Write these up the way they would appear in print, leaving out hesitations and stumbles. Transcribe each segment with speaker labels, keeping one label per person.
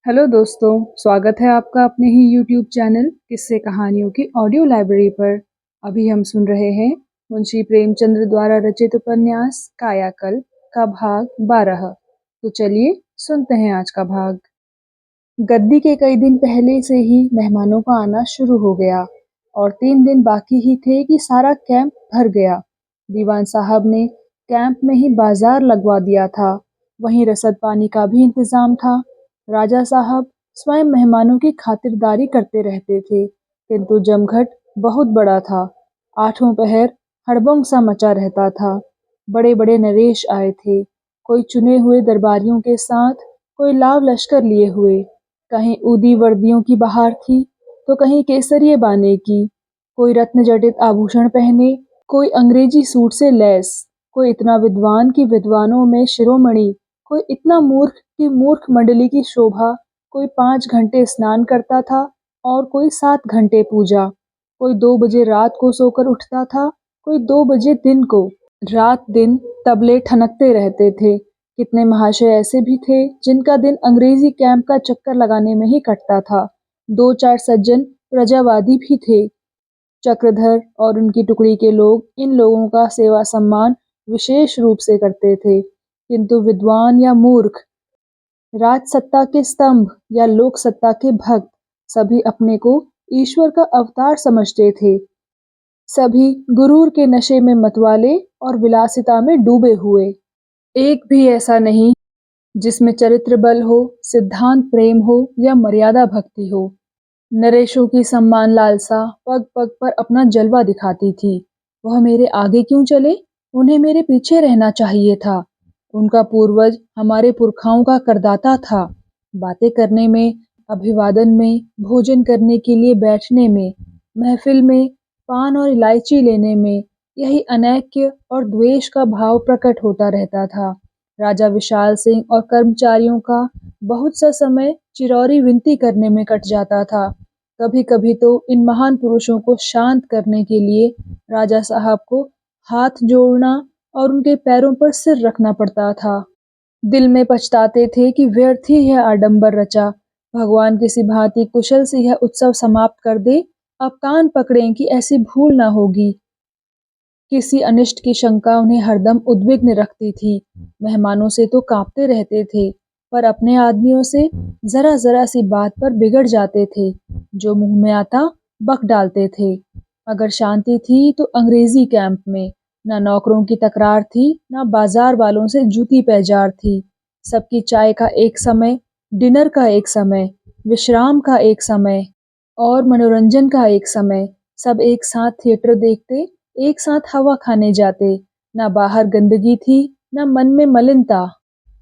Speaker 1: Hello दोस्तों, स्वागत है आपका अपने ही यूट्यूब चैनल किस्से कहानियों की ऑडियो लाइब्रेरी पर। अभी हम सुन रहे हैं मुंशी प्रेमचंद्र द्वारा रचित उपन्यास कायाकल्प का भाग 12। तो चलिए सुनते हैं आज का भाग। गद्दी के कई दिन पहले से ही मेहमानों का आना शुरू हो गया और 3 दिन बाकी ही थे कि सारा कैंप भर गया। दीवान साहब ने कैंप में ही बाजार लगवा दिया था, वहीं रसद पानी का भी इंतजाम था। राजा साहब स्वयं मेहमानों की खातिरदारी करते रहते थे, किंतु जमघट बहुत बड़ा था। आठों पहर हड़बंग सा मचा रहता था। बड़े बड़े नरेश आए थे, कोई चुने हुए दरबारियों के साथ, कोई लाव लश्कर लिए हुए। कहीं ऊदी वर्दियों की बहार थी तो कहीं केसरिये बाने की। कोई रत्न जटित आभूषण पहने, कोई अंग्रेजी सूट से लैस, कोई इतना विद्वान कि विद्वानों में शिरोमणि, कोई इतना मूर्ख कि मूर्ख मंडली की शोभा। कोई 5 घंटे स्नान करता था और कोई 7 घंटे पूजा। कोई 2 बजे रात को सोकर उठता था, कोई 2 बजे दिन को। रात दिन तबले ठनकते रहते थे। कितने महाशय ऐसे भी थे जिनका दिन अंग्रेजी कैंप का चक्कर लगाने में ही कटता था। 2-4 सज्जन प्रजावादी भी थे। चक्रधर और उनकी टुकड़ी के लोग इन लोगों का सेवा सम्मान विशेष रूप से करते थे, किंतु विद्वान या मूर्ख, राजसत्ता के स्तंभ या लोक सत्ता के भक्त सभी अपने को ईश्वर का अवतार समझते थे। सभी गुरूर के नशे में मतवाले और विलासिता में डूबे हुए। एक भी ऐसा नहीं जिसमें चरित्र बल हो, सिद्धांत प्रेम हो या मर्यादा भक्ति हो। नरेशों की सम्मान लालसा पग पग पर अपना जलवा दिखाती थी। वह मेरे आगे क्यों चले, उन्हें मेरे पीछे रहना चाहिए था। उनका पूर्वज हमारे पुरखाओं का करदाता था। बातें करने में, अभिवादन में, भोजन करने के लिए बैठने में, महफिल में पान और इलायची लेने में, यही अनैक्य और द्वेष का भाव प्रकट होता रहता था। राजा विशाल सिंह और कर्मचारियों का बहुत सा समय चिरौरी विनती करने में कट जाता था। कभी कभी तो इन महान पुरुषों को शांत करने के लिए राजा साहब को हाथ जोड़ना और उनके पैरों पर सिर रखना पड़ता था। दिल में पछताते थे कि व्यर्थ ही यह आडंबर रचा। भगवान किसी भांति कुशल से यह उत्सव समाप्त कर दे। अब कान पकड़ें कि ऐसी भूल न होगी। किसी अनिष्ट की शंका उन्हें हरदम उद्विग्न रखती थी। मेहमानों से तो कांपते रहते थे, पर अपने आदमियों से जरा जरा सी बात पर बिगड़ जाते थे। जो मुंह में आता बक डालते थे। अगर शांति थी तो अंग्रेजी कैंप में। न नौकरों की तकरार थी, न बाजार वालों से जूती पैजार थी। सबकी चाय का एक समय, डिनर का एक समय, विश्राम का एक समय और मनोरंजन का एक समय। सब एक साथ थिएटर देखते, एक साथ हवा खाने जाते। न बाहर गंदगी थी, न मन में मलिनता।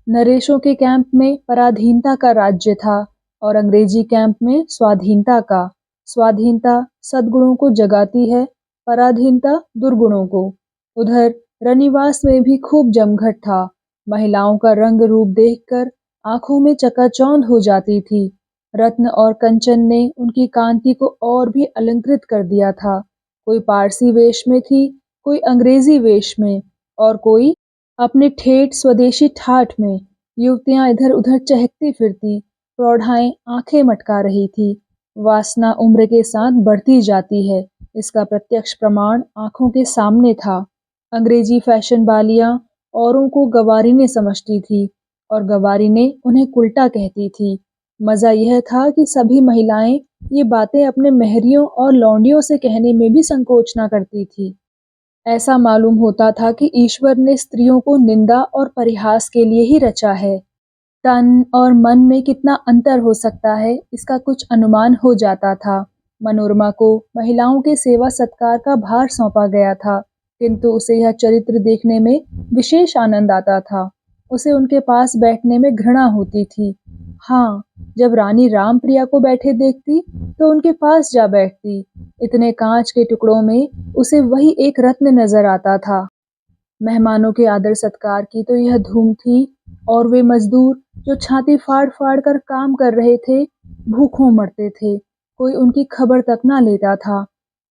Speaker 1: नरेशों के कैंप में पराधीनता का राज्य था और अंग्रेजी कैंप में स्वाधीनता का। स्वाधीनता सद्गुणों को जगाती है, पराधीनता दुर्गुणों को। उधर रनिवास में भी खूब जमघट था। महिलाओं का रंग रूप देखकर आंखों में चकाचौंध हो जाती थी। रत्न और कंचन ने उनकी कांति को और भी अलंकृत कर दिया था। कोई पारसी वेश में थी, कोई अंग्रेजी वेश में और कोई अपने ठेठ स्वदेशी ठाठ में। युवतियां इधर उधर चहकती फिरती, प्रौढ़ाएं आंखें मटका रही थी। वासना उम्र के साथ बढ़ती जाती है, इसका प्रत्यक्ष प्रमाण आंखों के सामने था। अंग्रेजी फैशन वालियां औरों को गवारीने समझती थी और गवारीने उन्हें कुल्टा कहती थी। मजा यह था कि सभी महिलाएं ये बातें अपने मेहरियों और लौंडियों से कहने में भी संकोच न करती थी। ऐसा मालूम होता था कि ईश्वर ने स्त्रियों को निंदा और परिहास के लिए ही रचा है। तन और मन में कितना अंतर हो सकता है, इसका कुछ अनुमान हो जाता था। मनोरमा को महिलाओं के सेवा सत्कार का भार सौंपा गया था, किंतु उसे यह चरित्र देखने में विशेष आनंद आता था। उसे उनके पास बैठने में घृणा होती थी। हाँ, जब रानी रामप्रिया को बैठे देखती तो उनके पास जा बैठती। इतने कांच के टुकड़ों में उसे वही एक रत्न नजर आता था। मेहमानों के आदर सत्कार की तो यह धूम थी और वे मजदूर जो छाती फाड़ फाड़ कर काम कर रहे थे, भूखों मरते थे। कोई उनकी खबर तक ना लेता था।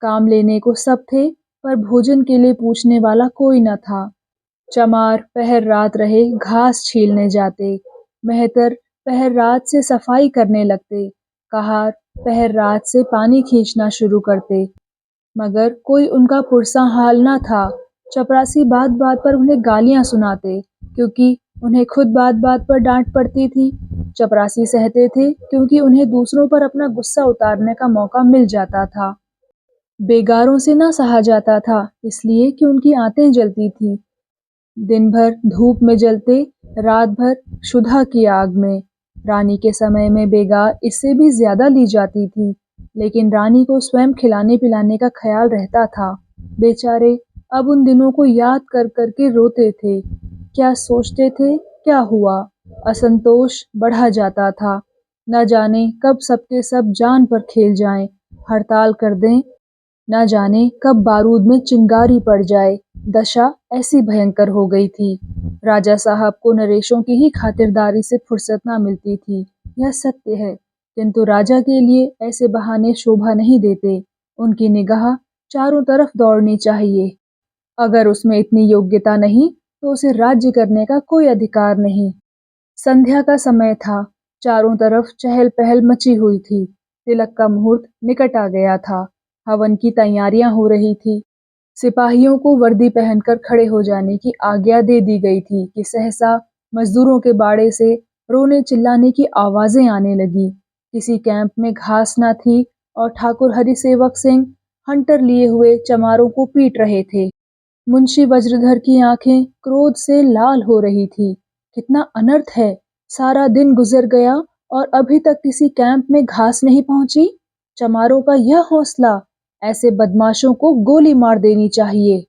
Speaker 1: काम लेने को सब थे, पर भोजन के लिए पूछने वाला कोई न था। चमार पहर रात रहे घास छीलने जाते, मेहतर पहर रात से सफाई करने लगते, कहार पहर रात से पानी खींचना शुरू करते, मगर कोई उनका पुरसा हाल न था। चपरासी बात बात पर उन्हें गालियां सुनाते, क्योंकि उन्हें खुद बात बात पर डांट पड़ती थी। चपरासी सहते थे क्योंकि उन्हें दूसरों पर अपना गुस्सा उतारने का मौका मिल जाता था। बेगारों से न सहा जाता था, इसलिए कि उनकी आंतें जलती थीं। दिन भर धूप में जलते, रात भर क्षुधा की आग में। रानी के समय में बेगार इससे भी ज्यादा ली जाती थी, लेकिन रानी को स्वयं खिलाने पिलाने का ख्याल रहता था। बेचारे अब उन दिनों को याद कर कर के रोते थे। क्या सोचते थे, क्या हुआ? असंतोष बढ़ा जाता था। न जाने कब सबके सब जान पर खेल जाएं, हड़ताल कर दें, न जाने कब बारूद में चिंगारी पड़ जाए। दशा ऐसी भयंकर हो गई थी। राजा साहब को नरेशों की ही खातिरदारी से फुर्सत न मिलती थी, यह सत्य है, किंतु राजा के लिए ऐसे बहाने शोभा नहीं देते। उनकी निगाह चारों तरफ दौड़नी चाहिए। अगर उसमें इतनी योग्यता नहीं तो उसे राज्य करने का कोई अधिकार नहीं। संध्या का समय था। चारों तरफ चहल पहल मची हुई थी। तिलक का मुहूर्त निकट आ गया था। हवन की तैयारियां हो रही थी। सिपाहियों को वर्दी पहनकर खड़े हो जाने की आज्ञा दे दी गई थी कि सहसा मजदूरों के बाड़े से रोने चिल्लाने की आवाजें आने लगी। किसी कैंप में घास न थी और ठाकुर हरिसेवक सिंह हंटर लिए हुए चमारों को पीट रहे थे। मुंशी वज्रधर की आंखें क्रोध से लाल हो रही थी। कितना अनर्थ है, सारा दिन गुजर गया और अभी तक किसी कैंप में घास नहीं पहुंची। चमारों का यह हौसला, ऐसे बदमाशों को गोली मार देनी चाहिए।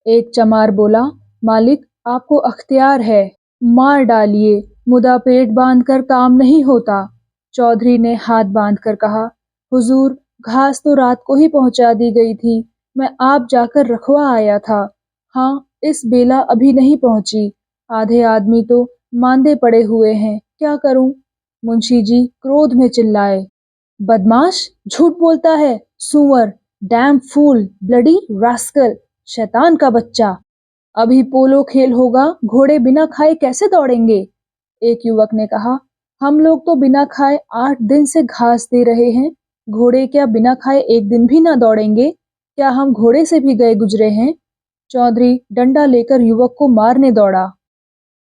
Speaker 1: एक चमार बोला, मालिक आपको अख्तियार है, मार डालिए, मुदा पेट बांधकर काम नहीं होता। चौधरी ने हाथ बांधकर कहा, हुजूर घास तो रात को ही पहुंचा दी गई थी, मैं आप जाकर रखवा आया था। हाँ, इस बेला अभी नहीं पहुंची। आधे आदमी तो मांदे पड़े हुए हैं, क्या करूं? मुंशी जी क्रोध में चिल्लाए, बदमाश, झूठ बोलता है, सुअर, डैम फूल, ब्लडी रास्कल, शैतान का बच्चा। अभी पोलो खेल होगा, घोड़े बिना खाए कैसे दौड़ेंगे? एक युवक ने कहा, हम लोग तो बिना खाए 8 दिन से घास दे रहे हैं, घोड़े क्या बिना खाए एक दिन भी ना दौड़ेंगे? क्या हम घोड़े से भी गए गुजरे हैं? चौधरी डंडा लेकर युवक को मारने दौड़ा,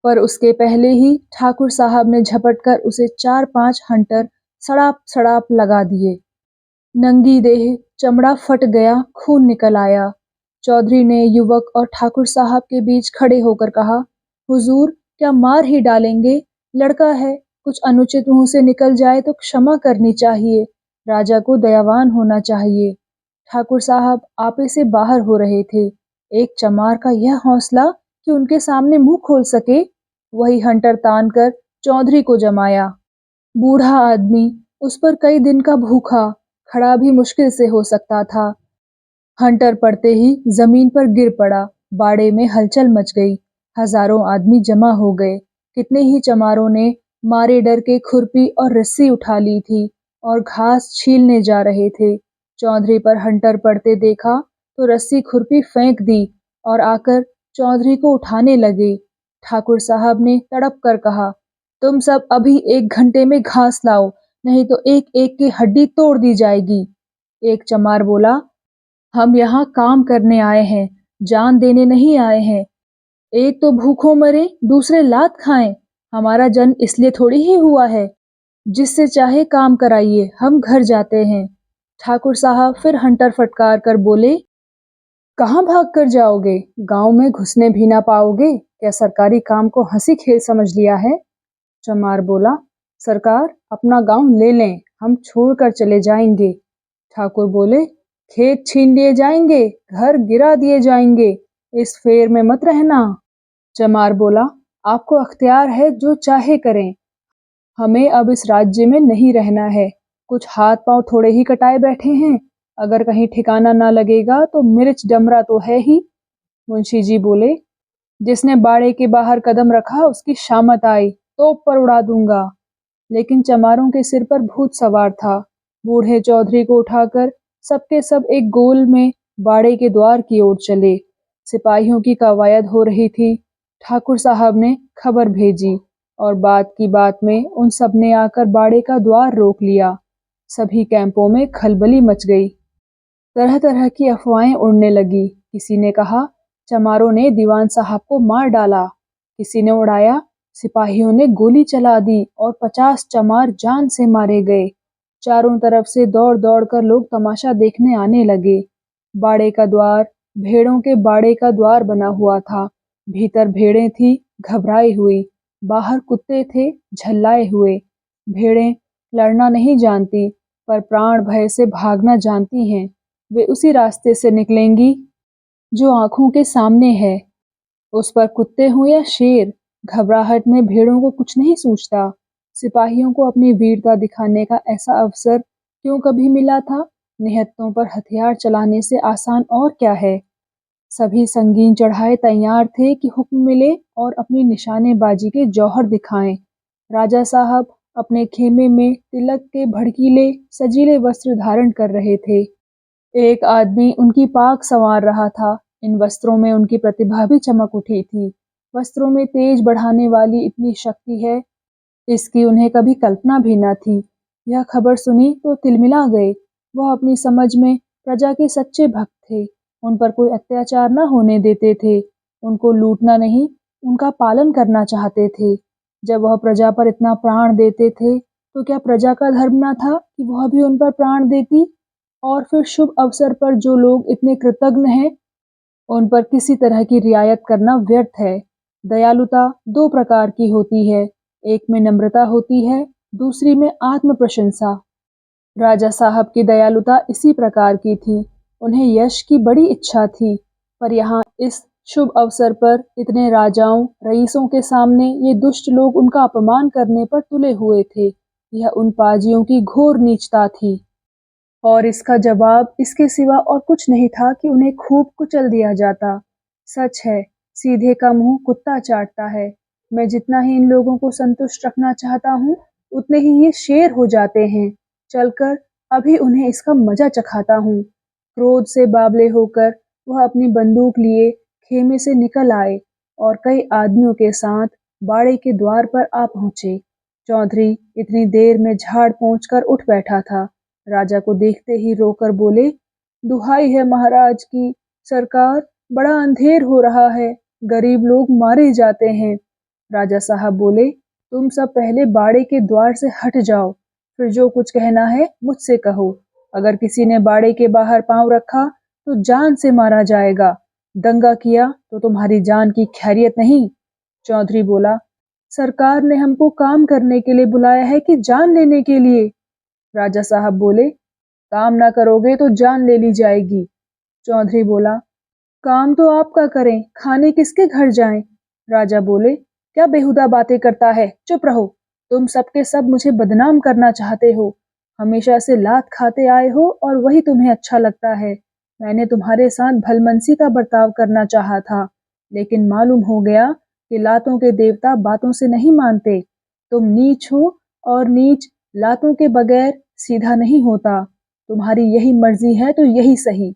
Speaker 1: पर उसके पहले ही ठाकुर साहब ने झपटकर उसे 4-5 हंटर सड़ाप सड़ाप लगा दिए। नंगी देह, चमड़ा फट गया, खून निकल आया। चौधरी ने युवक और ठाकुर साहब के बीच खड़े होकर कहा, हुजूर क्या मार ही डालेंगे? लड़का है, कुछ अनुचित मुंह से निकल जाए तो क्षमा करनी चाहिए। राजा को दयावान होना चाहिए। ठाकुर साहब आपे से बाहर हो रहे थे। एक चमार का यह हौसला कि उनके सामने मुंह खोल सके। वही हंटर तान कर चौधरी को जमाया। बूढ़ा आदमी, उस पर कई दिन का भूखा, खड़ा भी मुश्किल से हो सकता था। हंटर पड़ते ही जमीन पर गिर पड़ा। बाड़े में हलचल मच गई। हजारों आदमी जमा हो गए। कितने ही चमारों ने मारे डर के खुरपी और रस्सी उठा ली थी और घास छीलने जा रहे थे। चौधरी पर हंटर पड़ते देखा तो रस्सी खुरपी फेंक दी और आकर चौधरी को उठाने लगे। ठाकुर साहब ने तड़प कर कहा, तुम सब अभी 1 घंटे में घास लाओ, नहीं तो एक एक की हड्डी तोड़ दी जाएगी। एक चमार बोला, हम यहाँ काम करने आए हैं, जान देने नहीं आए हैं। एक तो भूखों मरे, दूसरे लात खाएं। हमारा जन्म इसलिए थोड़ी ही हुआ है। जिससे चाहे काम कराइए, हम घर जाते हैं। ठाकुर साहब फिर हंटर फटकार कर बोले, कहाँ भाग कर जाओगे? गांव में घुसने भी ना पाओगे? क्या सरकारी काम को हंसी खेल समझ लिया है? चमार बोला, सरकार अपना गांव ले लें, हम छोड़कर चले जाएंगे। ठाकुर बोले, खेत छीन लिए जाएंगे, घर गिरा दिए जाएंगे, इस फेर में मत रहना। चमार बोला, आपको अख्तियार है, जो चाहे करें, हमें अब इस राज्य में नहीं रहना है। कुछ हाथ पांव थोड़े ही कटाए बैठे हैं, अगर कहीं ठिकाना ना लगेगा तो मिर्च डमरा तो है ही। मुंशी जी बोले, जिसने बाड़े के बाहर कदम रखा उसकी शामत आई, तोप पर उड़ा दूंगा। लेकिन चमारों के सिर पर भूत सवार था। बूढ़े चौधरी को उठाकर सबके सब एक गोल में बाड़े के द्वार की ओर चले। सिपाहियों की कवायद हो रही थी। ठाकुर साहब ने खबर भेजी और बात की बात में उन सब ने आकर बाड़े का द्वार रोक लिया। सभी कैंपों में खलबली मच गई। तरह तरह की अफवाहें उड़ने लगी। किसी ने कहा चमारों ने दीवान साहब को मार डाला, किसी ने उड़ाया सिपाहियों ने गोली चला दी और 50 चमार जान से मारे गए। चारों तरफ से दौड़ दौड़ कर लोग तमाशा देखने आने लगे। बाड़े का द्वार भेड़ों के बाड़े का द्वार बना हुआ था। भीतर भेड़ें थी घबराई हुई, बाहर कुत्ते थे झल्लाए हुए। भेड़ें लड़ना नहीं जानती पर प्राण भय से भागना जानती हैं। वे उसी रास्ते से निकलेंगी जो आंखों के सामने है। उस पर कुत्ते हों या शेर, घबराहट में भेड़ों को कुछ नहीं सूझता। सिपाहियों को अपनी वीरता दिखाने का ऐसा अवसर क्यों कभी मिला था? निहत्तों पर हथियार चलाने से आसान और क्या है। सभी संगीन चढ़ाए तैयार थे कि हुक्म मिले और अपनी निशानेबाजी के जौहर दिखाएं। राजा साहब अपने खेमे में तिलक के भड़कीले सजीले वस्त्र धारण कर रहे थे। एक आदमी उनकी पाक संवार रहा था। इन वस्त्रों में उनकी प्रतिभा भी चमक उठी थी। वस्त्रों में तेज बढ़ाने वाली इतनी शक्ति है, इसकी उन्हें कभी कल्पना भी न थी। यह खबर सुनी तो तिलमिला गए। वह अपनी समझ में प्रजा के सच्चे भक्त थे। उन पर कोई अत्याचार न होने देते थे। उनको लूटना नहीं, उनका पालन करना चाहते थे। जब वह प्रजा पर इतना प्राण देते थे तो क्या प्रजा का धर्म न था कि वह भी उन पर प्राण देती? और फिर शुभ अवसर पर जो लोग इतने कृतज्ञ हैं, उन पर किसी तरह की रियायत करना व्यर्थ है। दयालुता दो प्रकार की होती है, एक में नम्रता होती है, दूसरी में आत्म प्रशंसा। राजा साहब की दयालुता इसी प्रकार की थी। उन्हें यश की बड़ी इच्छा थी, पर यहाँ इस शुभ अवसर पर इतने राजाओं रईसों के सामने ये दुष्ट लोग उनका अपमान करने पर तुले हुए थे। यह उन पाजियों की घोर नीचता थी और इसका जवाब इसके सिवा और कुछ नहीं था कि उन्हें खूब कुचल दिया जाता। सच है, सीधे का मुंह कुत्ता चाटता है। मैं जितना ही इन लोगों को संतुष्ट रखना चाहता हूँ, उतने ही ये शेर हो जाते हैं। चलकर अभी उन्हें इसका मजा चखाता हूँ। क्रोध से बावले होकर वह अपनी बंदूक लिए खेमे से निकल आए और कई आदमियों के साथ बाड़े के द्वार पर आ पहुंचे। चौधरी इतनी देर में झाड़ पोंछ कर उठ बैठा था। राजा को देखते ही रोकर बोले, दुहाई है महाराज की, सरकार बड़ा अंधेर हो रहा है, गरीब लोग मारे जाते हैं। राजा साहब बोले, तुम सब पहले बाड़े के द्वार से हट जाओ, फिर जो कुछ कहना है मुझसे कहो। अगर किसी ने बाड़े के बाहर पांव रखा तो जान से मारा जाएगा। दंगा किया तो तुम्हारी जान की खैरियत नहीं। चौधरी बोला, सरकार ने हमको काम करने के लिए बुलाया है कि जान लेने के लिए? राजा साहब बोले, काम ना करोगे तो जान ले ली जाएगी। चौधरी बोला, काम तो आपका करें, खाने किसके घर जाएं? राजा बोले, क्या बेहुदा बातें करता है, चुप रहो। तुम सबके सब मुझे बदनाम करना चाहते हो। हमेशा से लात खाते आए हो और वही तुम्हें अच्छा लगता है। मैंने तुम्हारे साथ भलमनसी का बर्ताव करना चाहा था, लेकिन मालूम हो गया कि लातों के देवता बातों से नहीं मानते। तुम नीच हो और नीच लातों के बगैर सीधा नहीं होता। तुम्हारी यही मर्जी है तो यही सही।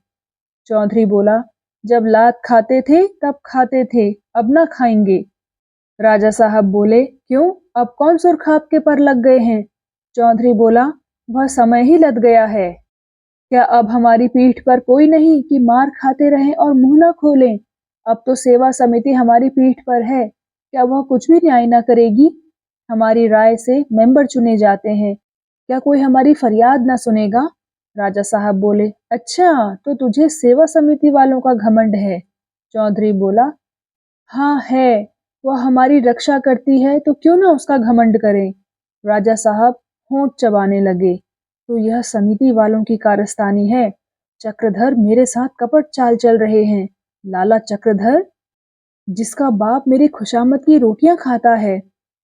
Speaker 1: चौधरी बोला, जब लात खाते थे तब खाते थे, अब ना खाएंगे। राजा साहब बोले, क्यों, अब कौन सुर्ख आपके पर लग गए हैं? चौधरी बोला, वह समय ही लद गया है। क्या अब हमारी पीठ पर कोई नहीं कि मार खाते रहें और मुंह न खोलें? अब तो सेवा समिति हमारी पीठ पर है, क्या वह कुछ भी न्याय न करेगी? हमारी राय से मेंबर चुने जाते हैं, क्या कोई हमारी फरियाद न सुनेगा? राजा साहब बोले, अच्छा तो तुझे सेवा समिति वालों का घमंड है? चौधरी बोला, हाँ है, वह हमारी रक्षा करती है तो क्यों ना उसका घमंड करें। राजा साहब होंठ चबाने लगे, तो यह समिति वालों की कारस्तानी है। चक्रधर मेरे साथ कपट चाल चल रहे हैं। लाला चक्रधर, जिसका बाप मेरी खुशामद की रोटियां खाता है,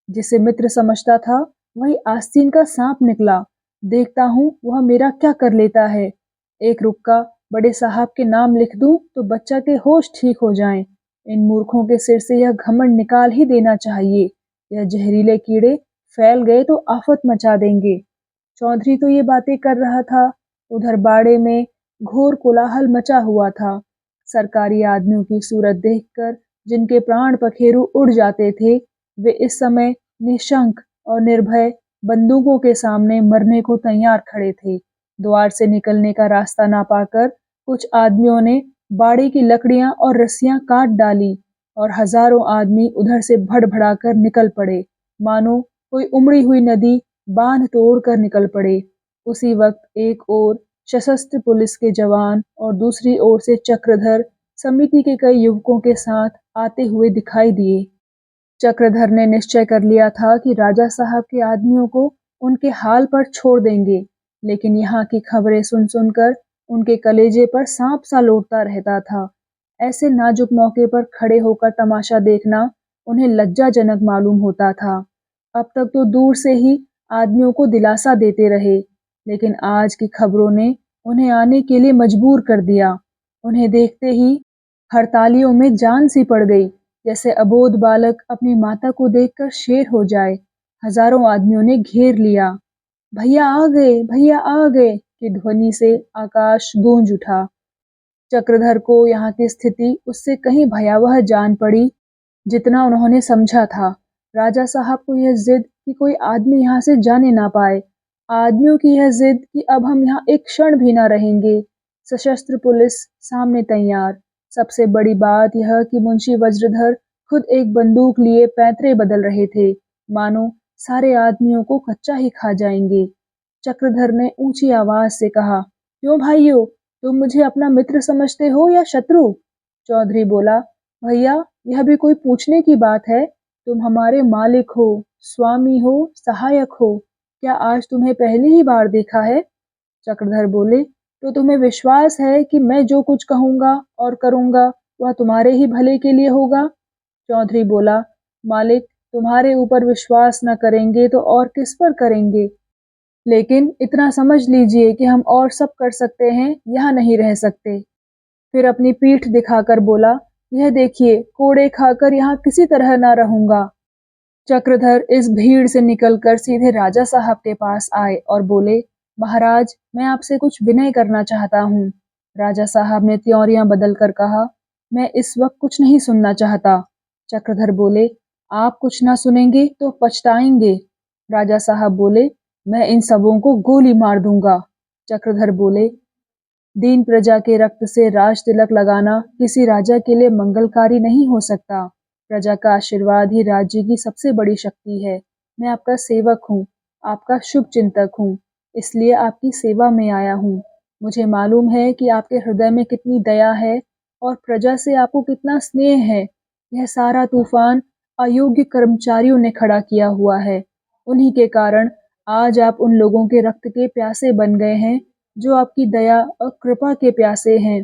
Speaker 1: जिसे मित्र समझता था, वही आस्तीन का सांप निकला। देखता हूँ वह मेरा क्या कर लेता है। एक रुक्का बड़े साहब के नाम लिख दूं तो बच्चा के होश ठीक हो जाएं। इन मूर्खों के सिर से यह घमंड निकाल ही देना चाहिए। यह जहरीले कीड़े फैल गए तो आफत मचा देंगे। चौधरी तो ये बातें कर रहा था, उधर बाड़े में घोर कोलाहल मचा हुआ था। सरकारी आदमियों की सूरत देखकर जिनके प्राण पखेरु उड़ जाते थे, वे इस समय निशंक और निर्भय बंदूकों के सामने मरने को तैयार खड़े थे। द्वार से निकलने का रास्ता ना पाकर कुछ आदमियों ने बाड़ी की लकड़ियां और रस्सियां काट डाली और हजारों आदमी उधर से भड़भड़ाकर निकल पड़े, मानो कोई उमड़ी हुई नदी बांध तोड़कर निकल पड़े। उसी वक्त एक ओर सशस्त्र पुलिस के जवान और दूसरी ओर से चक्रधर समिति के कई युवकों के साथ आते हुए दिखाई दिए। चक्रधर ने निश्चय कर लिया था कि राजा साहब के आदमियों को उनके हाल पर छोड़ देंगे, लेकिन यहाँ की खबरें सुन सुनकर उनके कलेजे पर सांप सा लौटता रहता था। ऐसे नाजुक मौके पर खड़े होकर तमाशा देखना उन्हें लज्जाजनक मालूम होता था। अब तक तो दूर से ही आदमियों को दिलासा देते रहे, लेकिन आज की खबरों ने उन्हें आने के लिए मजबूर कर दिया। उन्हें देखते ही हड़तालियों में जान सी पड़ गई, जैसे अबोध बालक अपनी माता को देखकर शेर हो जाए। हजारों आदमियों ने घेर लिया। भैया आ गए, भैया आ गए की ध्वनि से आकाश गूंज उठा। चक्रधर को यहाँ की स्थिति उससे कहीं भयावह जान पड़ी जितना उन्होंने समझा था। राजा साहब को यह जिद कि कोई आदमी यहाँ से जाने ना पाए, आदमियों की यह जिद कि अब हम यहाँ एक क्षण भी ना रहेंगे, सशस्त्र पुलिस सामने तैयार। सबसे बड़ी बात यह कि मुंशी वज्रधर खुद एक बंदूक लिए पैंतरे बदल रहे थे, मानो सारे आदमियों को कच्चा ही खा जाएंगे। चक्रधर ने ऊंची आवाज से कहा, क्यों भाइयों, तुम मुझे अपना मित्र समझते हो या शत्रु? चौधरी बोला, भैया यह भी कोई पूछने की बात है? तुम हमारे मालिक हो, स्वामी हो, सहायक हो। क्या आज तुम्हें पहली ही बार देखा है? चक्रधर बोले, तो तुम्हें विश्वास है कि मैं जो कुछ कहूंगा और करूंगा वह तुम्हारे ही भले के लिए होगा? चौधरी बोला, मालिक तुम्हारे ऊपर विश्वास न करेंगे तो और किस पर करेंगे? लेकिन इतना समझ लीजिए कि हम और सब कर सकते हैं, यहाँ नहीं रह सकते। फिर अपनी पीठ दिखाकर बोला, यह देखिए कोड़े खाकर यहाँ किसी तरह ना रहूंगा। चक्रधर इस भीड़ से निकलकर सीधे राजा साहब के पास आए और बोले, महाराज मैं आपसे कुछ विनय करना चाहता हूँ। राजा साहब ने त्योरियां बदलकर कहा, मैं इस वक्त कुछ नहीं सुनना चाहता। चक्रधर बोले, आप कुछ ना सुनेंगे तो पछताएंगे। राजा साहब बोले, मैं इन सबों को गोली मार दूंगा। चक्रधर बोले, दीन प्रजा के रक्त से राज तिलक लगाना किसी राजा के लिए मंगलकारी नहीं हो सकता। प्रजा का आशीर्वाद ही राज्य की सबसे बड़ी शक्ति है। मैं आपका सेवक हूँ, आपका शुभ चिंतक हूँ, इसलिए आपकी सेवा में आया हूँ। मुझे मालूम है कि आपके हृदय में कितनी दया है और प्रजा से आपको कितना स्नेह है। यह सारा तूफान अयोग्य कर्मचारियों ने खड़ा किया हुआ है। उन्हीं के कारण आज आप उन लोगों के रक्त के प्यासे बन गए हैं जो आपकी दया और कृपा के प्यासे हैं।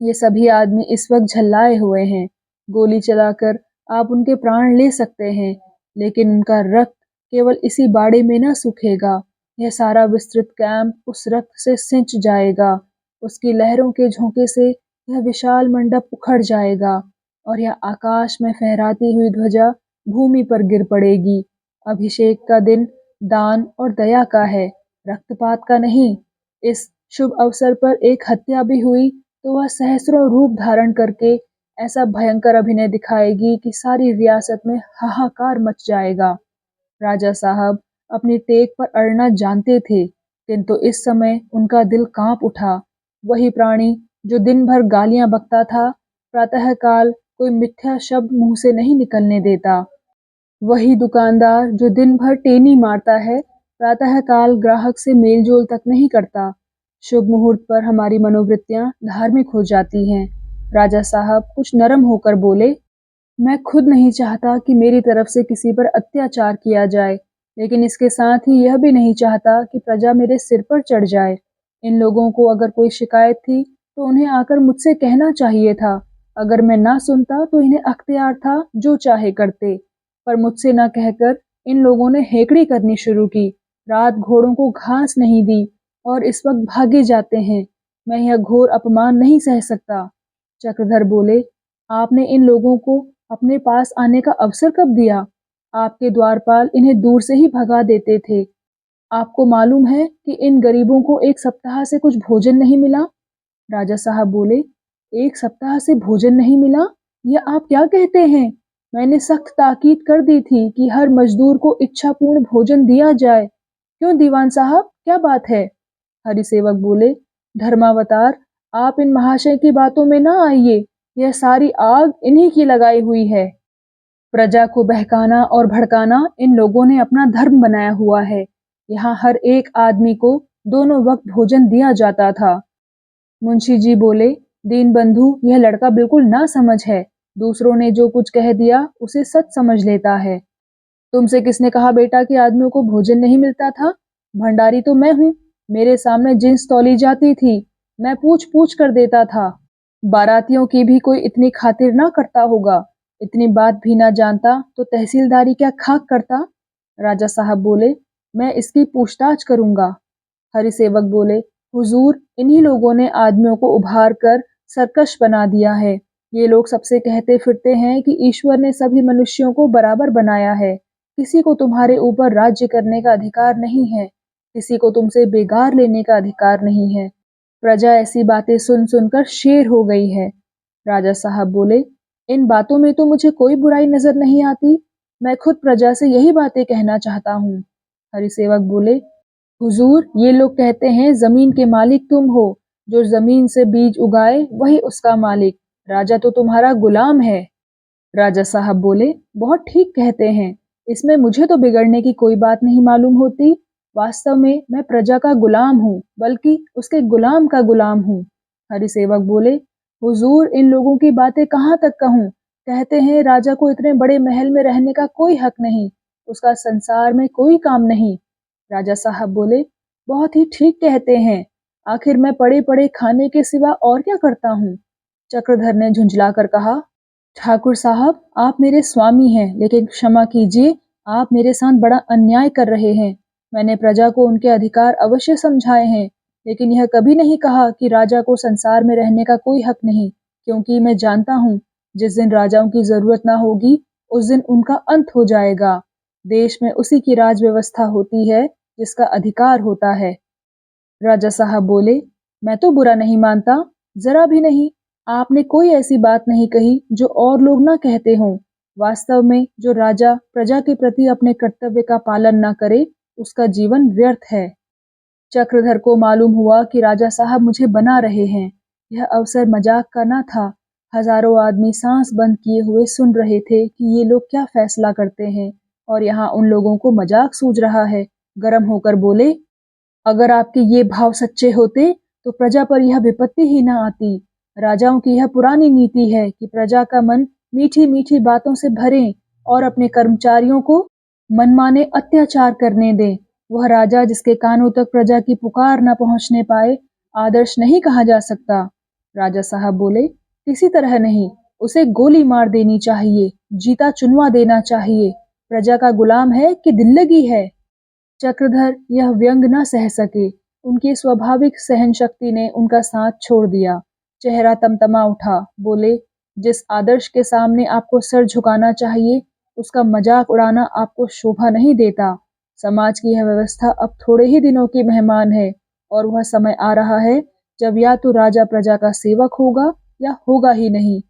Speaker 1: ये सभी आदमी इस वक्त झल्लाए हुए हैं। गोली चलाकर आप उनके प्राण ले सकते हैं, लेकिन उनका रक्त केवल इसी बाड़े में न सूखेगा। यह सारा विस्तृत कैंप उस रक्त से सिंच जाएगा। उसकी लहरों के झोंके से यह विशाल मंडप उखड़ जाएगा और यह आकाश में फहराती हुई ध्वजा भूमि पर गिर पड़ेगी। अभिषेक का दिन दान और दया का है, रक्तपात का नहीं। इस शुभ अवसर पर एक हत्या भी हुई तो वह सहस्रों रूप धारण करके ऐसा भयंकर अभिनय दिखाएगी कि सारी रियासत में हाहाकार मच जाएगा। राजा साहब अपनी टेक पर अड़ना जानते थे, किंतु इस समय उनका दिल कांप उठा। वही प्राणी जो दिन भर गालियां बकता था, प्रातःकाल कोई मिथ्या शब्द मुंह से नहीं निकलने देता। वही दुकानदार जो दिन भर टेनी मारता है, प्रातःकाल ग्राहक से मेलजोल तक नहीं करता। शुभ मुहूर्त पर हमारी मनोवृत्तियां धार्मिक हो जाती हैं। राजा साहब कुछ नरम होकर बोले, मैं खुद नहीं चाहता कि मेरी तरफ से किसी पर अत्याचार किया जाए, लेकिन इसके साथ ही यह भी नहीं चाहता कि प्रजा मेरे सिर पर चढ़ जाए। इन लोगों को अगर कोई शिकायत थी तो उन्हें आकर मुझसे कहना चाहिए था। अगर मैं ना सुनता तो इन्हें अख्तियार था जो चाहे करते, पर मुझसे ना कहकर इन लोगों ने हेकड़ी करनी शुरू की। रात घोड़ों को घास नहीं दी और इस वक्त भागे जाते हैं। मैं यह घोर अपमान नहीं सह सकता। चक्रधर बोले, आपने इन लोगों को अपने पास आने का अवसर कब दिया? आपके द्वारपाल इन्हें दूर से ही भगा देते थे। आपको मालूम है कि इन गरीबों को एक सप्ताह से कुछ भोजन नहीं मिला? राजा साहब बोले, एक सप्ताह से भोजन नहीं मिला? यह आप क्या कहते हैं? मैंने सख्त ताकीद कर दी थी कि हर मजदूर को इच्छापूर्ण भोजन दिया जाए। क्यों दीवान साहब, क्या बात है? हरिसेवक बोले, धर्मावतार, आप इन महाशय की बातों में ना आइए। यह सारी आग इन्हीं की लगाई हुई है। प्रजा को बहकाना और भड़काना इन लोगों ने अपना धर्म बनाया हुआ है। यहाँ हर एक आदमी को दोनों वक्त भोजन दिया जाता था। मुंशी जी बोले, दीनबंधु, यह लड़का बिल्कुल ना समझ है। दूसरों ने जो कुछ कह दिया उसे सच समझ लेता है। तुमसे किसने कहा बेटा कि आदमियों को भोजन नहीं मिलता था? भंडारी तो मैं हूँ। मेरे सामने जिन्स तौली जाती थी, मैं पूछ पूछ कर देता था। बारातियों की भी कोई इतनी खातिर ना करता होगा। इतनी बात भी ना जानता तो तहसीलदारी क्या खाक करता? राजा साहब बोले, मैं इसकी पूछताछ करूंगा। हरिसेवक बोले, हुजूर, इन्हीं लोगों ने आदमियों को उभार कर सरकश बना दिया है। ये लोग सबसे कहते फिरते हैं कि ईश्वर ने सभी मनुष्यों को बराबर बनाया है। किसी को तुम्हारे ऊपर राज्य करने का अधिकार नहीं है। किसी को तुमसे बेगार लेने का अधिकार नहीं है। प्रजा ऐसी बातें सुन सुनकर शेर हो गई है। राजा साहब बोले, इन बातों में तो मुझे कोई बुराई नजर नहीं आती। मैं खुद प्रजा से यही बातें कहना चाहता हूँ। हरिसेवक बोले, हुजूर, ये लोग कहते हैं जमीन के मालिक तुम हो। जो जमीन से बीज उगाए वही उसका मालिक। राजा तो तुम्हारा गुलाम है। राजा साहब बोले, बहुत ठीक कहते हैं। इसमें मुझे तो बिगड़ने की कोई बात नहीं मालूम होती। वास्तव में मैं प्रजा का गुलाम हूँ, बल्कि उसके गुलाम का गुलाम हूँ। हरिसेवक बोले, हुजूर, इन लोगों की बातें कहाँ तक कहूँ? कहते हैं राजा को इतने बड़े महल में रहने का कोई हक नहीं, उसका संसार में कोई काम नहीं। राजा साहब बोले, बहुत ही ठीक कहते हैं। आखिर मैं पड़े पड़े खाने के सिवा और क्या करता हूँ? चक्रधर ने झुंझला कर कहा, ठाकुर साहब, आप मेरे स्वामी हैं, लेकिन क्षमा कीजिए, आप मेरे साथ बड़ा अन्याय कर रहे हैं। मैंने प्रजा को उनके अधिकार अवश्य समझाए हैं, लेकिन यह कभी नहीं कहा कि राजा को संसार में रहने का कोई हक नहीं, क्योंकि मैं जानता हूँ, जिस दिन राजाओं की जरूरत ना होगी, उस दिन उनका अंत हो जाएगा। देश में उसी की राज व्यवस्था होती है जिसका अधिकार होता है। राजा साहब बोले, मैं तो बुरा नहीं मानता, जरा भी नहीं। आपने कोई ऐसी बात नहीं कही जो और लोग ना कहते हों। वास्तव में जो राजा प्रजा के प्रति अपने कर्तव्य का पालन न करे, उसका जीवन व्यर्थ है। चक्रधर को मालूम हुआ कि राजा साहब मुझे बना रहे हैं। यह अवसर मजाक का न था। हजारों आदमी सांस बंद किए हुए सुन रहे थे कि ये लोग क्या फैसला करते हैं, और यहाँ उन लोगों को मजाक सूझ रहा है। गर्म होकर बोले, अगर आपके ये भाव सच्चे होते तो प्रजा पर यह विपत्ति ही न आती। राजाओं की यह पुरानी नीति है कि प्रजा का मन मीठी मीठी बातों से भरें और अपने कर्मचारियों को मनमाने अत्याचार करने दें। वह राजा जिसके कानों तक प्रजा की पुकार न पहुंचने पाए, आदर्श नहीं कहा जा सकता। राजा साहब बोले, किसी तरह नहीं, उसे गोली मार देनी चाहिए, जीता चुनवा देना चाहिए। प्रजा का गुलाम है कि दिल्लगी है? चक्रधर यह व्यंग न सह सके। उनकी स्वाभाविक सहन शक्ति ने उनका साथ छोड़ दिया। चेहरा तमतमा उठा। बोले, जिस आदर्श के सामने आपको सर झुकाना चाहिए, उसका मजाक उड़ाना आपको शोभा नहीं देता। समाज की यह व्यवस्था अब थोड़े ही दिनों की मेहमान है, और वह समय आ रहा है जब या तो राजा प्रजा का सेवक होगा या होगा ही नहीं।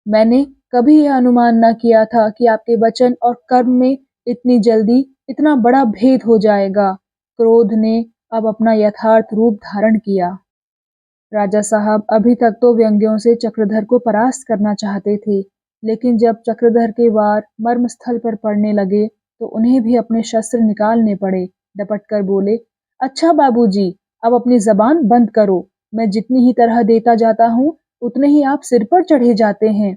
Speaker 1: मैंने कभी यह अनुमान न किया था कि आपके वचन और कर्म में इतनी जल्दी इतना बड़ा भेद हो जाएगा। क्रोध ने अब अपना यथार्थ रूप धारण किया। राजा साहब अभी तक तो व्यंग्यों से चक्रधर को परास्त करना चाहते थे, लेकिन जब चक्रधर के वार मर्म स्थल पर पड़ने लगे तो उन्हें भी अपने शस्त्र निकालने पड़े। डपट कर बोले, अच्छा बाबूजी, अब अपनी जबान बंद करो। मैं जितनी ही तरह देता जाता हूँ, उतने ही आप सिर पर चढ़े जाते हैं।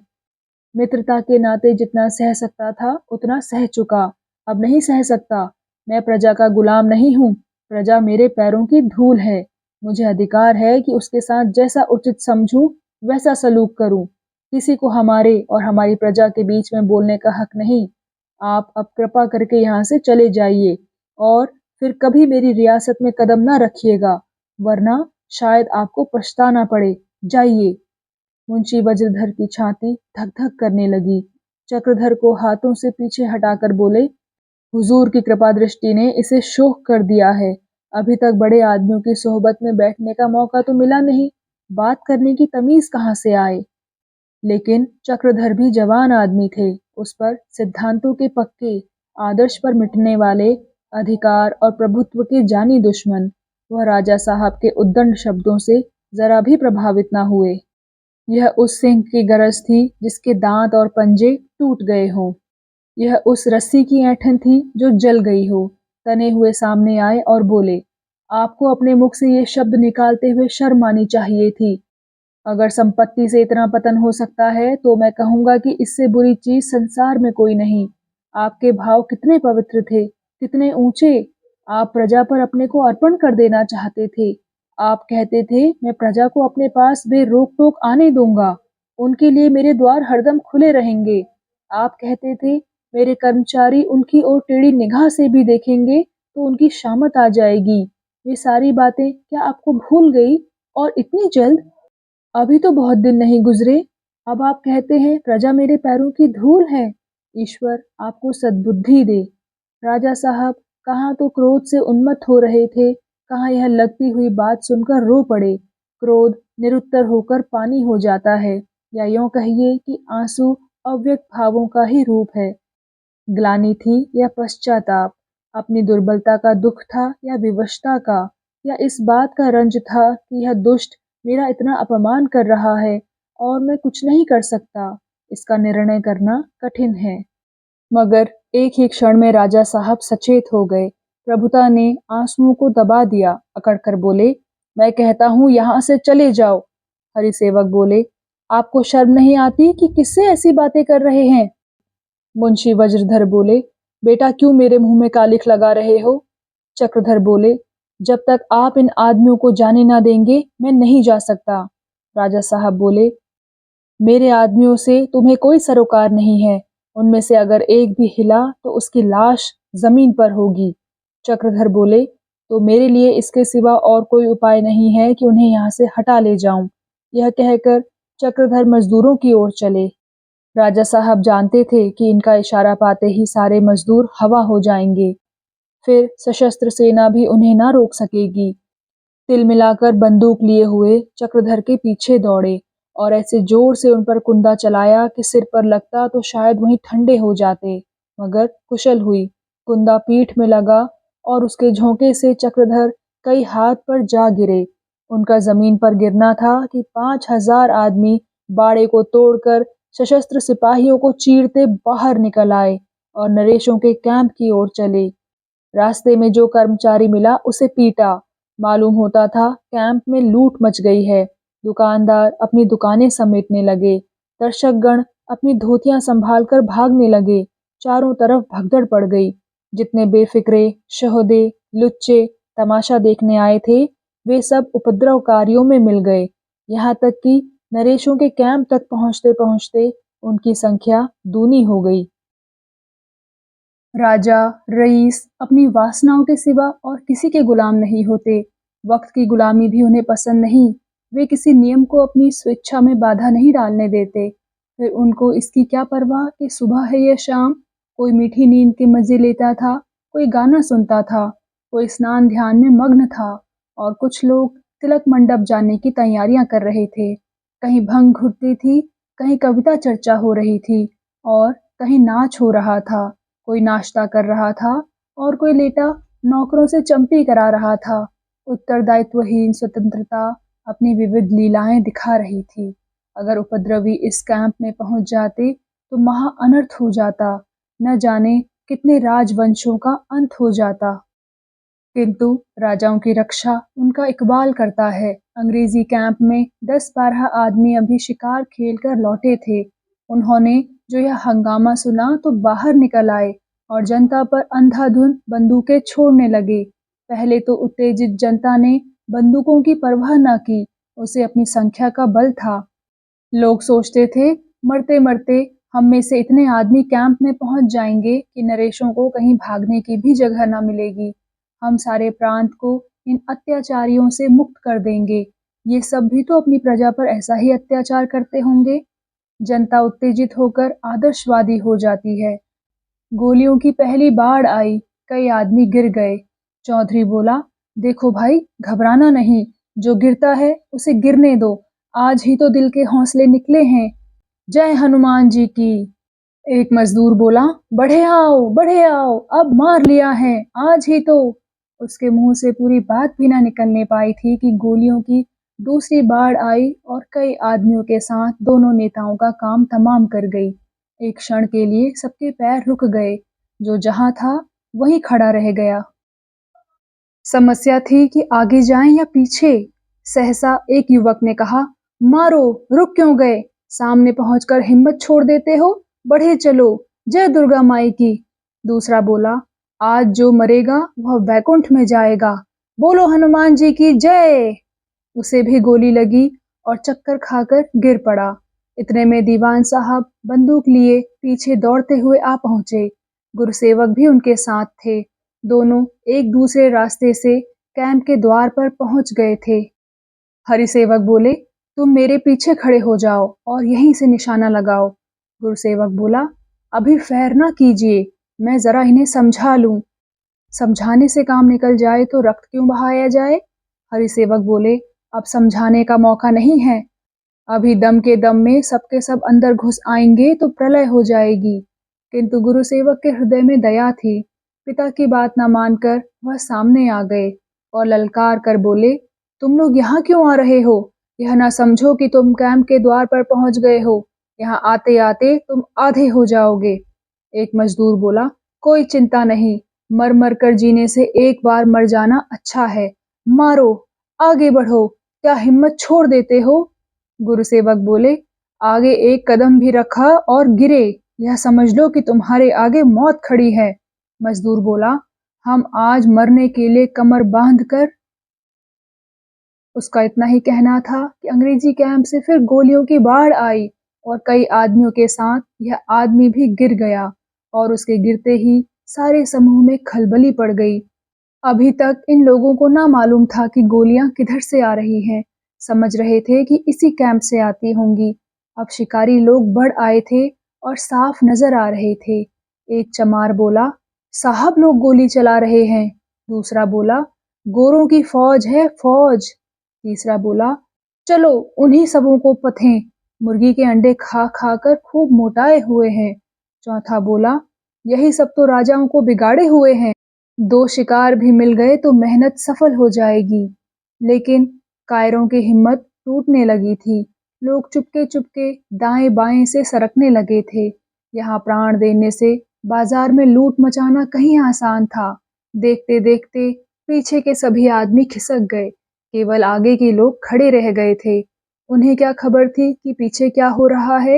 Speaker 1: मित्रता के नाते जितना सह सकता था उतना सह चुका, अब नहीं सह सकता। मैं प्रजा का गुलाम नहीं हूँ, प्रजा मेरे पैरों की धूल है। मुझे अधिकार है कि उसके साथ जैसा उचित समझूं वैसा सलूक करूं। किसी को हमारे और हमारी प्रजा के बीच में बोलने का हक नहीं। आप अब कृपा करके यहाँ से चले जाइए, और फिर कभी मेरी रियासत में कदम न रखिएगा, वरना शायद आपको पछताना पड़े। जाइए। मुंशी वज्रधर की छाती धक धक करने लगी। चक्रधर को हाथों से पीछे हटाकर बोले, हुजूर की कृपा दृष्टि ने इसे शोक कर दिया है। अभी तक बड़े आदमियों की सोहबत में बैठने का मौका तो मिला नहीं, बात करने की तमीज कहाँ से आए? लेकिन चक्रधर भी जवान आदमी थे। उस पर सिद्धांतों के पक्के, आदर्श पर मिटने वाले, अधिकार और प्रभुत्व के जानी दुश्मन, वह राजा साहब के उद्दंड शब्दों से जरा भी प्रभावित न हुए। यह उस सिंह की गरज थी जिसके दांत और पंजे टूट गए हों। यह उस रस्सी की ऐंठन थी जो जल गई हो। तने हुए सामने आए और बोले, आपको अपने मुख से ये शब्द निकालते हुए शर्म आनी चाहिए थी। अगर संपत्ति से इतना पतन हो सकता है तो मैं कहूंगा कि इससे बुरी चीज संसार में कोई नहीं। आपके भाव कितने पवित्र थे, कितने ऊंचे। आप प्रजा पर अपने को अर्पण कर देना चाहते थे। आप कहते थे, मैं प्रजा को अपने पास बेरोक टोक आने दूंगा, उनके लिए मेरे द्वार हरदम खुले रहेंगे। आप कहते थे, मेरे कर्मचारी उनकी ओर टेढ़ी निगाह से भी देखेंगे तो उनकी शामत आ जाएगी। ये सारी बातें क्या आपको भूल गई, और इतनी जल्द? अभी तो बहुत दिन नहीं गुजरे, अब आप कहते हैं प्रजा मेरे पैरों की धूल है। ईश्वर आपको सद्बुद्धि दे। राजा साहब कहाँ तो क्रोध से उन्मत्त हो रहे थे, कहाँ यह लगती हुई बात सुनकर रो पड़े। क्रोध निरुत्तर होकर पानी हो जाता है, या यूं कहिए कि आंसू अव्यक्त भावों का ही रूप है। ग्लानि थी या पश्चाताप, अपनी दुर्बलता का दुख था या विवशता का, या इस बात का रंज था कि यह दुष्ट मेरा इतना अपमान कर रहा है और मैं कुछ नहीं कर सकता। इसका निर्णय करना कठिन है। मगर एक ही क्षण में राजा साहब सचेत हो गए। प्रभुता ने आंसुओं को दबा दिया। अकड़कर बोले, मैं कहता हूँ यहाँ से चले जाओ। हरिसेवक बोले, आपको शर्म नहीं आती कि किससे ऐसी बातें कर रहे हैं? मुंशी वज्रधर बोले, बेटा क्यों मेरे मुंह में कालिख लगा रहे हो? चक्रधर बोले, जब तक आप इन आदमियों को जाने ना देंगे मैं नहीं जा सकता। राजा साहब बोले, मेरे आदमियों से तुम्हें कोई सरोकार नहीं है। उनमें से अगर एक भी हिला तो उसकी लाश जमीन पर होगी। चक्रधर बोले, तो मेरे लिए इसके सिवा और कोई उपाय नहीं है कि उन्हें यहाँ से हटा ले जाऊं। यह कहकर चक्रधर मजदूरों की ओर चले। राजा साहब जानते थे कि इनका इशारा पाते ही सारे मजदूर हवा हो जाएंगे, फिर सशस्त्र सेना भी उन्हें ना रोक सकेगी। तिल मिलाकर बंदूक लिए हुए चक्रधर के पीछे दौड़े और ऐसे जोर से उन पर कुंदा चलाया कि सिर पर लगता तो शायद वहीं ठंडे हो जाते। मगर कुशल हुई। कुंदा पीठ में लगा और उसके झोंके से चक्रधर कई हाथ पर जा गिरे। उनका जमीन पर गिरना था कि 5,000 आदमी बाड़े को तोड़कर सशस्त्र सिपाहियों को चीरते बाहर निकल आए और नरेशों के कैंप की ओर चले। रास्ते में जो कर्मचारी मिला उसे पीटा। मालूम होता था कैंप में लूट मच गई है। दुकानदार अपनी दुकानें समेटने लगे। दर्शकगण अपनी धोतियां संभाल कर भागने लगे। चारों तरफ भगदड़ पड़ गई। जितने बेफिक्रे, शहोदे, लुच्चे तमाशा देखने आए थे वे सब उपद्रवकारियों में मिल गए। यहाँ तक कि नरेशों के कैंप तक पहुँचते पहुँचते उनकी संख्या दूनी हो गई। राजा, रईस अपनी वासनाओं के सिवा और किसी के गुलाम नहीं होते। वक्त की गुलामी भी उन्हें पसंद नहीं। वे किसी नियम को अपनी स्वेच्छा में बाधा नहीं डालने देते। फिर उनको इसकी क्या परवाह कि सुबह है या शाम। कोई मीठी नींद के मजे लेता था, कोई गाना सुनता था, कोई स्नान ध्यान में मग्न था और कुछ लोग तिलक मंडप जाने की तैयारियां कर रहे थे। कहीं भंग घुटती थी, कहीं कविता चर्चा हो रही थी और कहीं नाच हो रहा था। कोई नाश्ता कर रहा था और कोई लेटा नौकरों से चंपी करा रहा था। उत्तरदायित्वहीन स्वतंत्रता अपनी विविध लीलाएं दिखा रही थी। अगर उपद्रवी इस कैंप में पहुंच जाते तो महा अनर्थ हो जाता। न जाने कितने राजवंशों का अंत हो जाता। किंतु राजाओं की रक्षा उनका इकबाल करता है। अंग्रेजी कैंप में 10-12 आदमी अभी शिकार खेलकर लौटे थे। उन्होंने जो यह हंगामा सुना तो बाहर निकल आए और जनता पर अंधाधुंध बंदूकें छोड़ने लगे। पहले तो उत्तेजित जनता ने बंदूकों की परवाह न की, उसे अपनी संख्या का बल था। लोग सोचते थे, मरते मरते हम में से इतने आदमी कैंप में पहुंच जाएंगे कि नरेशों को कहीं भागने की भी जगह न मिलेगी। हम सारे प्रांत को इन अत्याचारियों से मुक्त कर देंगे। ये सब भी तो अपनी प्रजा पर ऐसा ही अत्याचार करते होंगे। जनता उत्तेजित होकर आदर्शवादी हो जाती है। गोलियों की पहली बाढ़ आई, कई आदमी गिर गए। चौधरी बोला, देखो भाई, घबराना नहीं, जो गिरता है उसे गिरने दो, आज ही तो दिल के हौसले निकले हैं। जय हनुमान जी की। एक मजदूर बोला, बढ़े आओ, अब मार लिया है, आज ही तो। उसके मुंह से पूरी बात भी ना निकलने पाई थी कि गोलियों की दूसरी बाढ़ आई और कई आदमियों के साथ दोनों नेताओं का काम तमाम कर गई। एक क्षण के लिए सबके पैर रुक गए, जो जहां था वहीं खड़ा रह गया। समस्या थी कि आगे जाएं या पीछे। सहसा एक युवक ने कहा, मारो, रुक क्यों गए? सामने पहुंचकर हिम्मत छोड़ देते हो? बढ़े चलो, जय दुर्गा माई की। दूसरा बोला, आज जो मरेगा वह वैकुंठ में जाएगा, बोलो हनुमान जी की जय। उसे भी गोली लगी और चक्कर खाकर गिर पड़ा। इतने में दीवान साहब बंदूक लिए पीछे दौड़ते हुए आ पहुंचे। गुरुसेवक भी उनके साथ थे। दोनों एक दूसरे रास्ते से कैंप के द्वार पर पहुंच गए थे। हरिसेवक बोले, तुम मेरे पीछे खड़े हो जाओ और यहीं से निशाना लगाओ। गुरुसेवक बोला, अभी फैर ना कीजिए, मैं जरा इन्हें समझा लूं। समझाने से काम निकल जाए तो रक्त क्यों बहाया जाए? हरिसेवक बोले, अब समझाने का मौका नहीं है। अभी दम के दम में सबके सब अंदर घुस आएंगे तो प्रलय हो जाएगी। किंतु गुरुसेवक के हृदय में दया थी। पिता की बात न मानकर वह सामने आ गए और ललकार कर बोले, तुम लोग यहाँ क्यों आ रहे हो? यह ना समझो कि तुम कैंप के द्वार पर पहुंच गए हो। यहाँ आते आते तुम आधे हो जाओगे। एक मजदूर बोला, कोई चिंता नहीं, मर मर कर जीने से एक बार मर जाना अच्छा है। मारो, आगे बढ़ो, क्या हिम्मत छोड़ देते हो? गुरुसेवक बोले, आगे एक कदम भी रखा और गिरे, यह समझ लो कि तुम्हारे आगे मौत खड़ी है। मजदूर बोला, हम आज मरने के लिए कमर बांध कर। उसका इतना ही कहना था कि अंग्रेजी कैंप से फिर गोलियों की बाढ़ आई और कई आदमियों के साथ यह आदमी भी गिर गया और उसके गिरते ही सारे समूह में खलबली पड़ गई। अभी तक इन लोगों को ना मालूम था कि गोलियां किधर से आ रही हैं। समझ रहे थे कि इसी कैंप से आती होंगी। अब शिकारी लोग बढ़ आए थे और साफ नजर आ रहे थे। एक चमार बोला, साहब लोग गोली चला रहे हैं। दूसरा बोला, गोरों की फौज है, फौज। तीसरा बोला, चलो उन्हीं सबों को पथें, मुर्गी के अंडे खा खा कर खूब मोटाए हुए हैं। चौथा बोला, यही सब तो राजाओं को बिगाड़े हुए हैं। दो शिकार भी मिल गए तो मेहनत सफल हो जाएगी। लेकिन कायरों की हिम्मत टूटने लगी थी। लोग चुपके चुपके दाएं बाएं से सरकने लगे थे। यहाँ प्राण देने से बाजार में लूट मचाना कहीं आसान था। देखते देखते पीछे के सभी आदमी खिसक गए। केवल आगे के लोग खड़े रह गए थे। उन्हें क्या खबर थी कि पीछे क्या हो रहा है।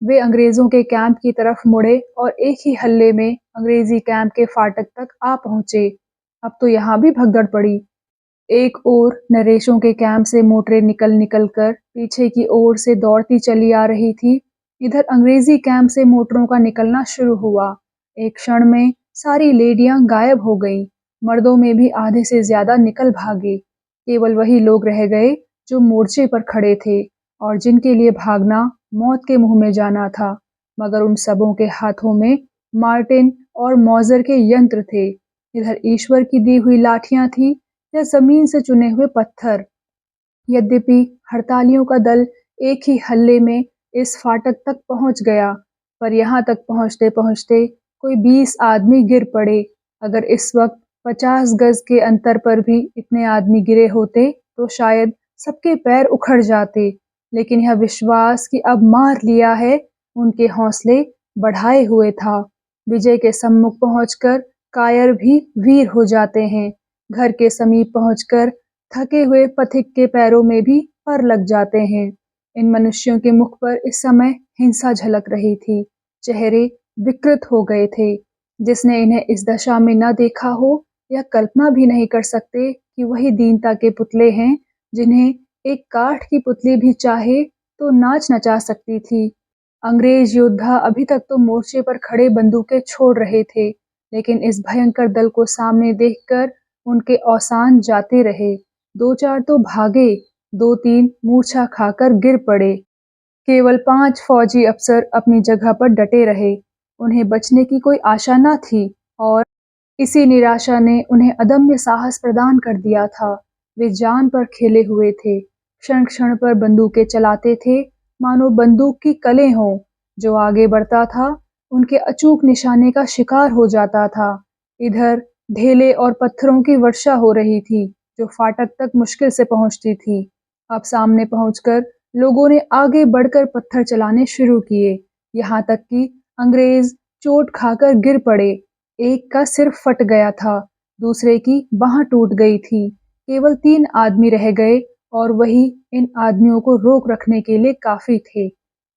Speaker 1: वे अंग्रेजों के कैंप की तरफ मुड़े और एक ही हल्ले में अंग्रेजी कैंप के फाटक तक आ पहुंचे। अब तो यहाँ भी भगदड़ पड़ी। एक ओर नरेशों के कैंप से मोटरें निकल निकल कर पीछे की ओर से दौड़ती चली आ रही थी। इधर अंग्रेजी कैंप से मोटरों का निकलना शुरू हुआ। एक क्षण में सारी लेडियां गायब हो गईं। मर्दों में भी आधे से ज्यादा निकल भागे। केवल वही लोग रह गए जो मोर्चे पर खड़े थे और जिनके लिए भागना मौत के मुंह में जाना था। मगर उन सबों के हाथों में मार्टिन और मौजर के यंत्र थे। इधर ईश्वर की दी हुई लाठियां थी या जमीन से चुने हुए पत्थर। यद्यपि हड़तालियों का दल एक ही हल्ले में इस फाटक तक पहुंच गया, पर यहाँ तक पहुंचते पहुंचते कोई 20 आदमी गिर पड़े। अगर इस वक्त 50 गज के अंतर पर भी इतने आदमी गिरे होते तो शायद सबके पैर उखड़ जाते। लेकिन यह विश्वास कि अब मार लिया है उनके हौसले बढ़ाए हुए था। विजय के सम्मुख पहुंचकर कायर भी वीर हो जाते हैं। घर के समीप पहुंचकर थके हुए पथिक के पैरों में भी पर लग जाते हैं। इन मनुष्यों के मुख पर इस समय हिंसा झलक रही थी। चेहरे विकृत हो गए थे। जिसने इन्हें इस दशा में न देखा हो, यह कल्पना भी नहीं कर सकते कि वही दीनता के पुतले हैं जिन्हें एक काठ की पुतली भी चाहे तो नाच नचा सकती थी। अंग्रेज योद्धा अभी तक तो मोर्चे पर खड़े बंदूकें छोड़ रहे थे, लेकिन इस भयंकर दल को सामने देखकर उनके औसान जाते रहे। दो चार तो भागे, दो तीन मूर्छा खाकर गिर पड़े। केवल 5 फौजी अफसर अपनी जगह पर डटे रहे। उन्हें बचने की कोई आशा न थी और इसी निराशा ने उन्हें अदम्य साहस प्रदान कर दिया था। वे जान पर खेले हुए थे, क्षण क्षण पर बंदूकें चलाते थे मानो बंदूक की कलें हों। जो आगे बढ़ता था, उनके अचूक निशाने का शिकार हो जाता था। इधर ढेले और पत्थरों की वर्षा हो रही थी, जो फाटक तक मुश्किल से पहुंचती थी। अब सामने पहुंचकर लोगों ने आगे बढ़कर पत्थर चलाने शुरू किए, यहाँ तक कि अंग्रेज चोट खाकर गिर पड़े। एक का सिर फट गया था, दूसरे की बांह टूट गई थी। केवल 3 आदमी रह गए और वही इन आदमियों को रोक रखने के लिए काफी थे।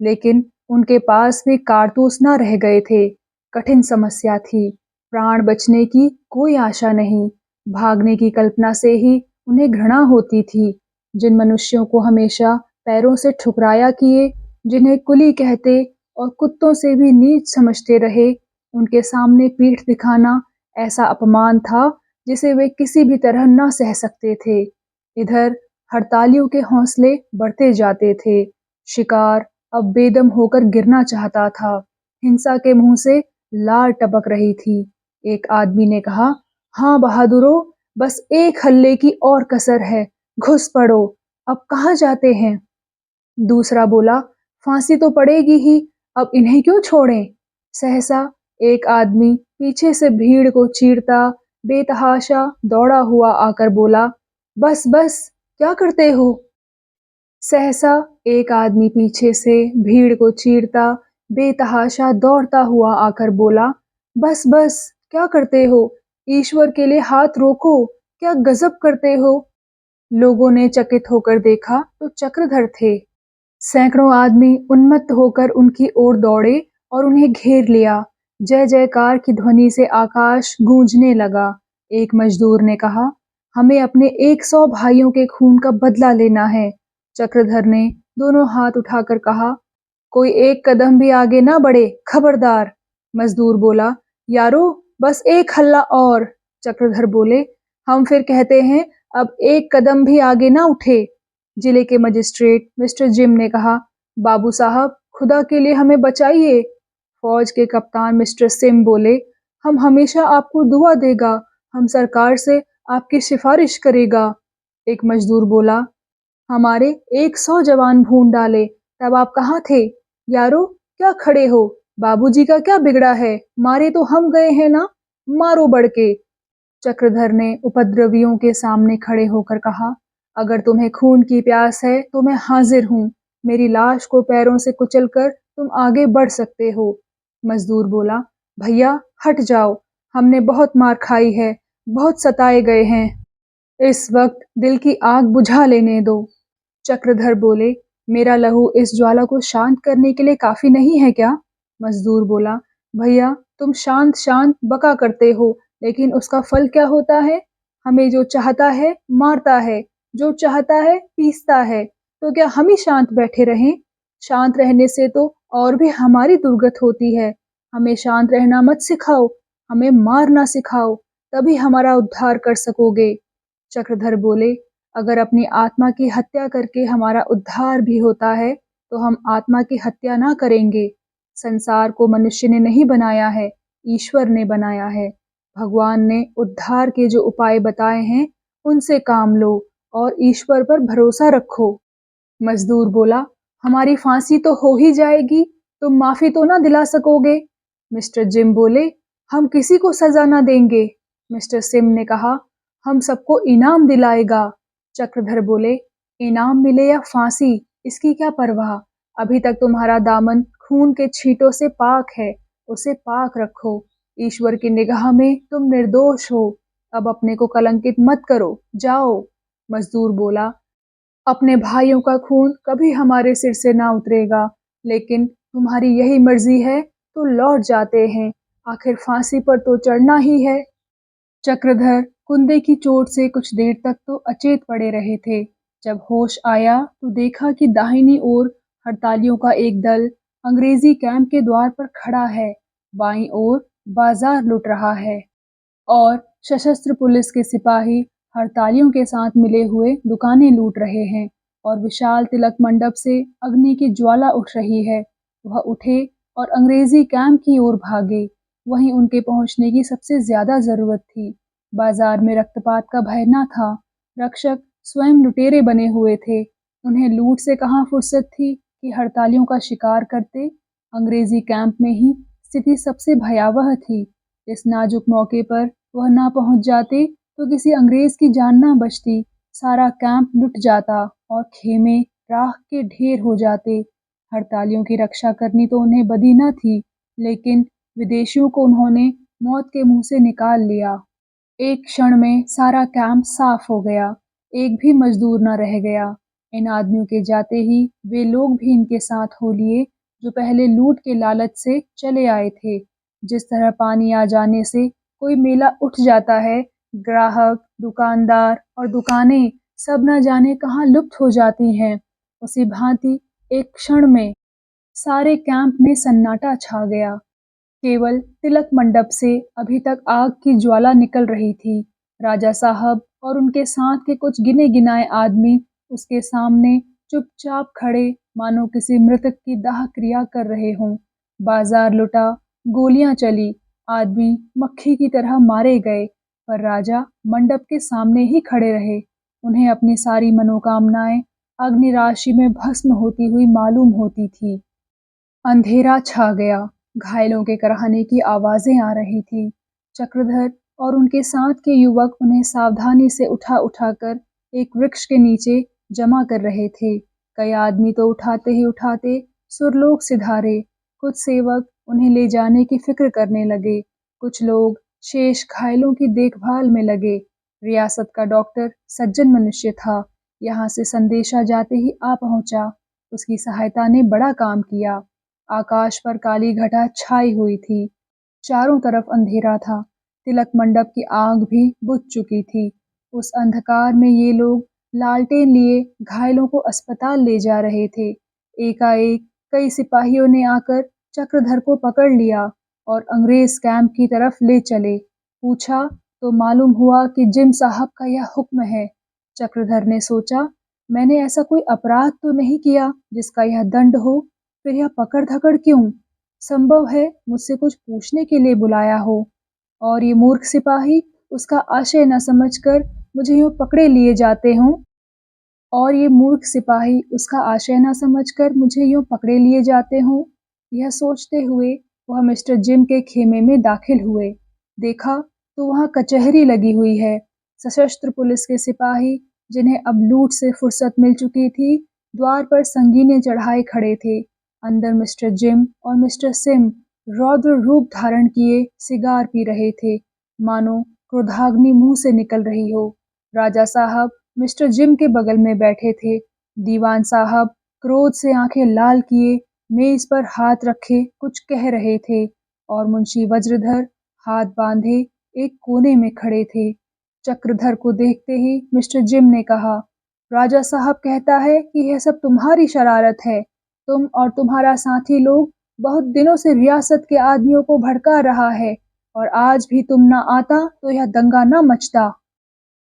Speaker 1: लेकिन उनके पास भी कारतूस न रह गए थे। कठिन समस्या थी। प्राण बचने की कोई आशा नहीं। भागने की कल्पना से ही उन्हें घृणा होती थी। जिन मनुष्यों को हमेशा पैरों से ठुकराया किए, जिन्हें कुली कहते और कुत्तों से भी नीच समझते रहे, उनके सामने पीठ दिखाना ऐसा अपमान था जिसे वे किसी भी तरह न सह सकते थे। इधर हड़तालियों के हौसले बढ़ते जाते थे। शिकार अब बेदम होकर गिरना चाहता था। हिंसा के मुंह से लाल टपक रही थी। एक आदमी ने कहा, हाँ बहादुरों, बस एक हल्ले की और कसर है, घुस पड़ो। अब कहाँ जाते हैं? दूसरा बोला, फांसी तो पड़ेगी ही, अब इन्हें क्यों छोड़ें? सहसा एक आदमी पीछे से भीड़ को चीरता बेतहाशा दौड़ा हुआ आकर बोला, बस बस, क्या करते हो? सहसा एक आदमी पीछे से भीड़ को चीरता बेतहाशा दौड़ता हुआ आकर बोला, बस बस, क्या करते हो? ईश्वर के लिए हाथ रोको, क्या गजब करते हो? लोगों ने चकित होकर देखा तो चक्रधर थे। सैकड़ों आदमी उन्मत्त होकर उनकी ओर दौड़े और उन्हें घेर लिया। जय जयकार की ध्वनि से आकाश गूंजने लगा। एक मजदूर ने कहा, हमें अपने 100 भाइयों के खून का बदला लेना है। चक्रधर ने दोनों हाथ उठाकर कहा, कोई एक कदम भी आगे ना बढ़े, खबरदार। मजदूर बोला, यारो, बस एक हल्ला और। चक्रधर बोले, हम फिर कहते हैं, अब एक कदम भी आगे ना उठे। जिले के मजिस्ट्रेट मिस्टर जिम ने कहा, बाबू साहब, खुदा के लिए हमें बचाइए। फौज के कप्तान मिस्टर सिम बोले, हम हमेशा आपको दुआ देगा, हम सरकार से आपकी सिफारिश करेगा। एक मजदूर बोला, हमारे 100 जवान भून डाले, तब आप कहाँ थे? यारो, क्या खड़े हो? बाबूजी का क्या बिगड़ा है? मारे तो हम गए हैं ना, मारो बढ़ के। चक्रधर ने उपद्रवियों के सामने खड़े होकर कहा, अगर तुम्हें खून की प्यास है तो मैं हाजिर हूँ। मेरी लाश को पैरों से कुचलकर तुम आगे बढ़ सकते हो। मजदूर बोला, भैया हट जाओ, हमने बहुत मार खाई है, बहुत सताए गए हैं। इस वक्त दिल की आग बुझा लेने दो। चक्रधर बोले, मेरा लहू इस ज्वाला को शांत करने के लिए काफी नहीं है क्या? मजदूर बोला, भैया तुम शांत शांत बका करते हो, लेकिन उसका फल क्या होता है? हमें जो चाहता है मारता है, जो चाहता है पीसता है। तो क्या हम ही शांत बैठे रहें? शांत रहने से तो और भी हमारी दुर्गत होती है। हमें शांत रहना मत सिखाओ, हमें मारना सिखाओ, तभी हमारा उद्धार कर सकोगे। चक्रधर बोले, अगर अपनी आत्मा की हत्या करके हमारा उद्धार भी होता है, तो हम आत्मा की हत्या ना करेंगे। संसार को मनुष्य ने नहीं बनाया है, ईश्वर ने बनाया है। भगवान ने उद्धार के जो उपाय बताए हैं, उनसे काम लो और ईश्वर पर भरोसा रखो। मजदूर बोला, हमारी फांसी तो हो ही जाएगी, तुम माफी तो ना दिला सकोगे? मिस्टर जिम बोले, हम किसी को सजा ना देंगे। मिस्टर सिम ने कहा, हम सबको इनाम दिलाएगा। चक्रधर बोले, इनाम मिले या फांसी, इसकी क्या परवाह? अभी तक तुम्हारा दामन खून के छींटों से पाक है, उसे पाक रखो। ईश्वर की निगाह में तुम निर्दोष हो। अब अपने को कलंकित मत करो, जाओ। मजदूर बोला, अपने भाइयों का खून कभी हमारे सिर से ना उतरेगा, लेकिन तुम्हारी यही मर्जी है तो लौट जाते हैं, आखिर फांसी पर तो चढ़ना ही है। चक्रधर कुंदे की चोट से कुछ देर तक तो अचेत पड़े रहे थे। जब होश आया तो देखा कि दाहिनी ओर हड़तालियों का एक दल अंग्रेजी कैंप के द्वार पर खड़ा है, बाईं ओर बाजार लूट रहा है और सशस्त्र पुलिस के सिपाही हड़तालियों के साथ मिले हुए दुकानें लूट रहे हैं और विशाल तिलक मंडप से अग्नि की ज्वाला उठ रही है। वह उठे और अंग्रेजी कैंप की ओर भागे। वहीं उनके पहुंचने की सबसे ज्यादा जरूरत थी। बाजार में रक्तपात का भय न था। रक्षक स्वयं लुटेरे बने हुए थे। उन्हें लूट से कहाँ फुर्सत थी कि हड़तालियों का शिकार करते। अंग्रेजी कैंप में ही स्थिति सबसे भयावह थी। इस नाजुक मौके पर वह ना पहुंच जाते तो किसी अंग्रेज की जान ना बचती। सारा कैंप लुट जाता और खेमे राख के ढेर हो जाते। हड़तालियों की रक्षा करनी तो उन्हें बदी न थी, लेकिन विदेशियों को उन्होंने मौत के मुंह से निकाल लिया। एक क्षण में सारा कैंप साफ हो गया, एक भी मजदूर न रह गया। इन आदमियों के जाते ही वे लोग भी इनके साथ हो लिए जो पहले लूट के लालच से चले आए थे। जिस तरह पानी आ जाने से कोई मेला उठ जाता है, ग्राहक, दुकानदार और दुकानें सब न जाने कहाँ लुप्त हो जाती हैं, उसी भांति एक क्षण में सारे कैंप में सन्नाटा छा गया। केवल तिलक मंडप से अभी तक आग की ज्वाला निकल रही थी। राजा साहब और उनके साथ के कुछ गिने गिनाए आदमी उसके सामने चुपचाप खड़े, मानो किसी मृतक की दाह क्रिया कर रहे हों। बाजार लुटा, गोलियां चली, आदमी मक्खी की तरह मारे गए, पर राजा मंडप के सामने ही खड़े रहे। उन्हें अपनी सारी मनोकामनाएं अग्नि राशि में भस्म होती हुई मालूम होती थी। अंधेरा छा गया, घायलों के कराहने की आवाजें आ रही थी। चक्रधर और उनके साथ के युवक उन्हें सावधानी से उठा उठाकर एक वृक्ष के नीचे जमा कर रहे थे। कई आदमी तो उठाते ही उठाते सुरलोक सिधारे। कुछ सेवक उन्हें ले जाने की फिक्र करने लगे। कुछ लोग शेष घायलों की देखभाल में लगे। रियासत का डॉक्टर सज्जन मनुष्य था, यहाँ से संदेशा जाते ही आ पहुंचा। उसकी सहायता ने बड़ा काम किया। आकाश पर काली घटा छाई हुई थी, चारों तरफ अंधेरा था। तिलक मंडप की आग भी बुझ चुकी थी। उस अंधकार में ये लोग लालटेन लिए घायलों को अस्पताल ले जा रहे थे। एकाएक कई सिपाहियों ने आकर चक्रधर को पकड़ लिया और अंग्रेज कैंप की तरफ ले चले। पूछा तो मालूम हुआ कि जिम साहब का यह हुक्म है। चक्रधर ने सोचा, मैंने ऐसा कोई अपराध तो नहीं किया जिसका यह दंड हो, फिर यह पकड़ धकड़ क्यों? संभव है मुझसे कुछ पूछने के लिए बुलाया हो, और ये मूर्ख सिपाही उसका आशय न समझकर मुझे यूं पकड़े लिए जाते हों और ये मूर्ख सिपाही उसका आशय न समझकर मुझे यूं पकड़े लिए जाते हों। यह सोचते हुए वह मिस्टर जिम के खेमे में दाखिल हुए। देखा तो वहाँ कचहरी लगी हुई है। सशस्त्र पुलिस के सिपाही, जिन्हें अब लूट से फुर्सत मिल चुकी थी, द्वार पर संगीनें चढ़ाए खड़े थे। अंदर मिस्टर जिम और मिस्टर सिम रौद्र रूप धारण किए सिगार पी रहे थे, मानो क्रोधाग्नि मुंह से निकल रही हो। राजा साहब मिस्टर जिम के बगल में बैठे थे। दीवान साहब क्रोध से आंखें लाल किए मेज पर हाथ रखे कुछ कह रहे थे, और मुंशी वज्रधर हाथ बांधे एक कोने में खड़े थे। चक्रधर को देखते ही मिस्टर जिम ने कहा, राजा साहब कहता है कि यह सब तुम्हारी शरारत है। तुम और तुम्हारा साथी लोग बहुत दिनों से रियासत के आदमियों को भड़का रहा है, और आज भी तुम ना आता तो यह दंगा न मचता।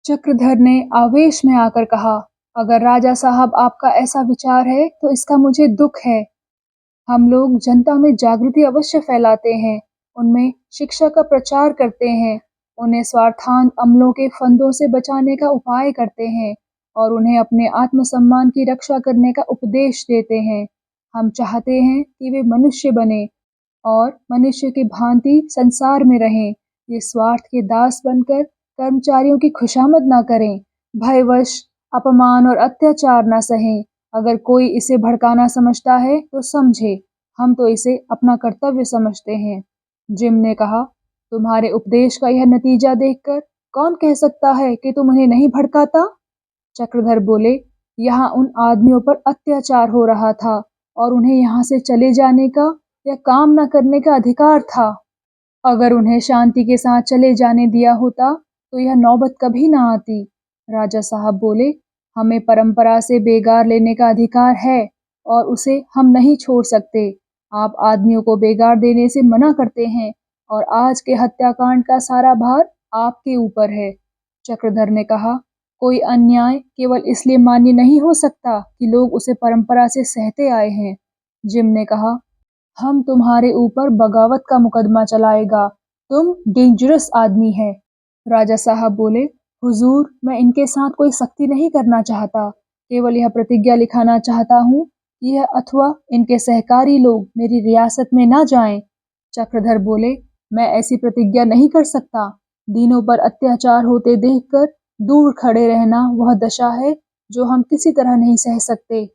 Speaker 1: चक्रधर ने आवेश में आकर कहा, अगर राजा साहब आपका ऐसा विचार है तो इसका मुझे दुख है। हम लोग जनता में जागृति अवश्य फैलाते हैं, उनमें शिक्षा का प्रचार करते हैं, उन्हें स्वार्थांत अमलों के फंदों से बचाने का उपाय करते हैं, और उन्हें अपने आत्मसम्मान की रक्षा करने का उपदेश देते हैं। हम चाहते हैं कि वे मनुष्य बने और मनुष्य की भांति संसार में रहें। ये स्वार्थ के दास बनकर कर्मचारियों की खुशामद ना करें, भयवश अपमान और अत्याचार ना सहें। अगर कोई इसे भड़काना समझता है तो समझे, हम तो इसे अपना कर्तव्य समझते हैं। जिम ने कहा, तुम्हारे उपदेश का यह नतीजा देखकर कौन कह सकता है कि तुम उन्हें नहीं भड़काता? चक्रधर बोले, यहाँ उन आदमियों पर अत्याचार हो रहा था और उन्हें यहाँ से चले जाने का या काम न करने का अधिकार था। अगर उन्हें शांति के साथ चले जाने दिया होता तो यह नौबत कभी ना आती। राजा साहब बोले, हमें परंपरा से बेगार लेने का अधिकार है और उसे हम नहीं छोड़ सकते। आप आदमियों को बेगार देने से मना करते हैं और आज के हत्याकांड का सारा भार आपके ऊपर है। चक्रधर ने कहा, कोई अन्याय केवल इसलिए मान्य नहीं हो सकता कि लोग उसे परंपरा से सहते आए हैं। जिम ने कहा, हम तुम्हारे ऊपर बगावत का मुकदमा चलाएगा, तुम डेंजरस आदमी है। राजा साहब बोले, हुजूर, मैं इनके साथ कोई सख्ती नहीं करना चाहता, केवल यह प्रतिज्ञा लिखाना चाहता हूँ यह अथवा इनके सहकारी लोग मेरी रियासत में ना जाएं। चक्रधर बोले, मैं ऐसी प्रतिज्ञा नहीं कर सकता। दीनों पर अत्याचार होते देखकर दूर खड़े रहना वह दशा है जो हम किसी तरह नहीं सह सकते।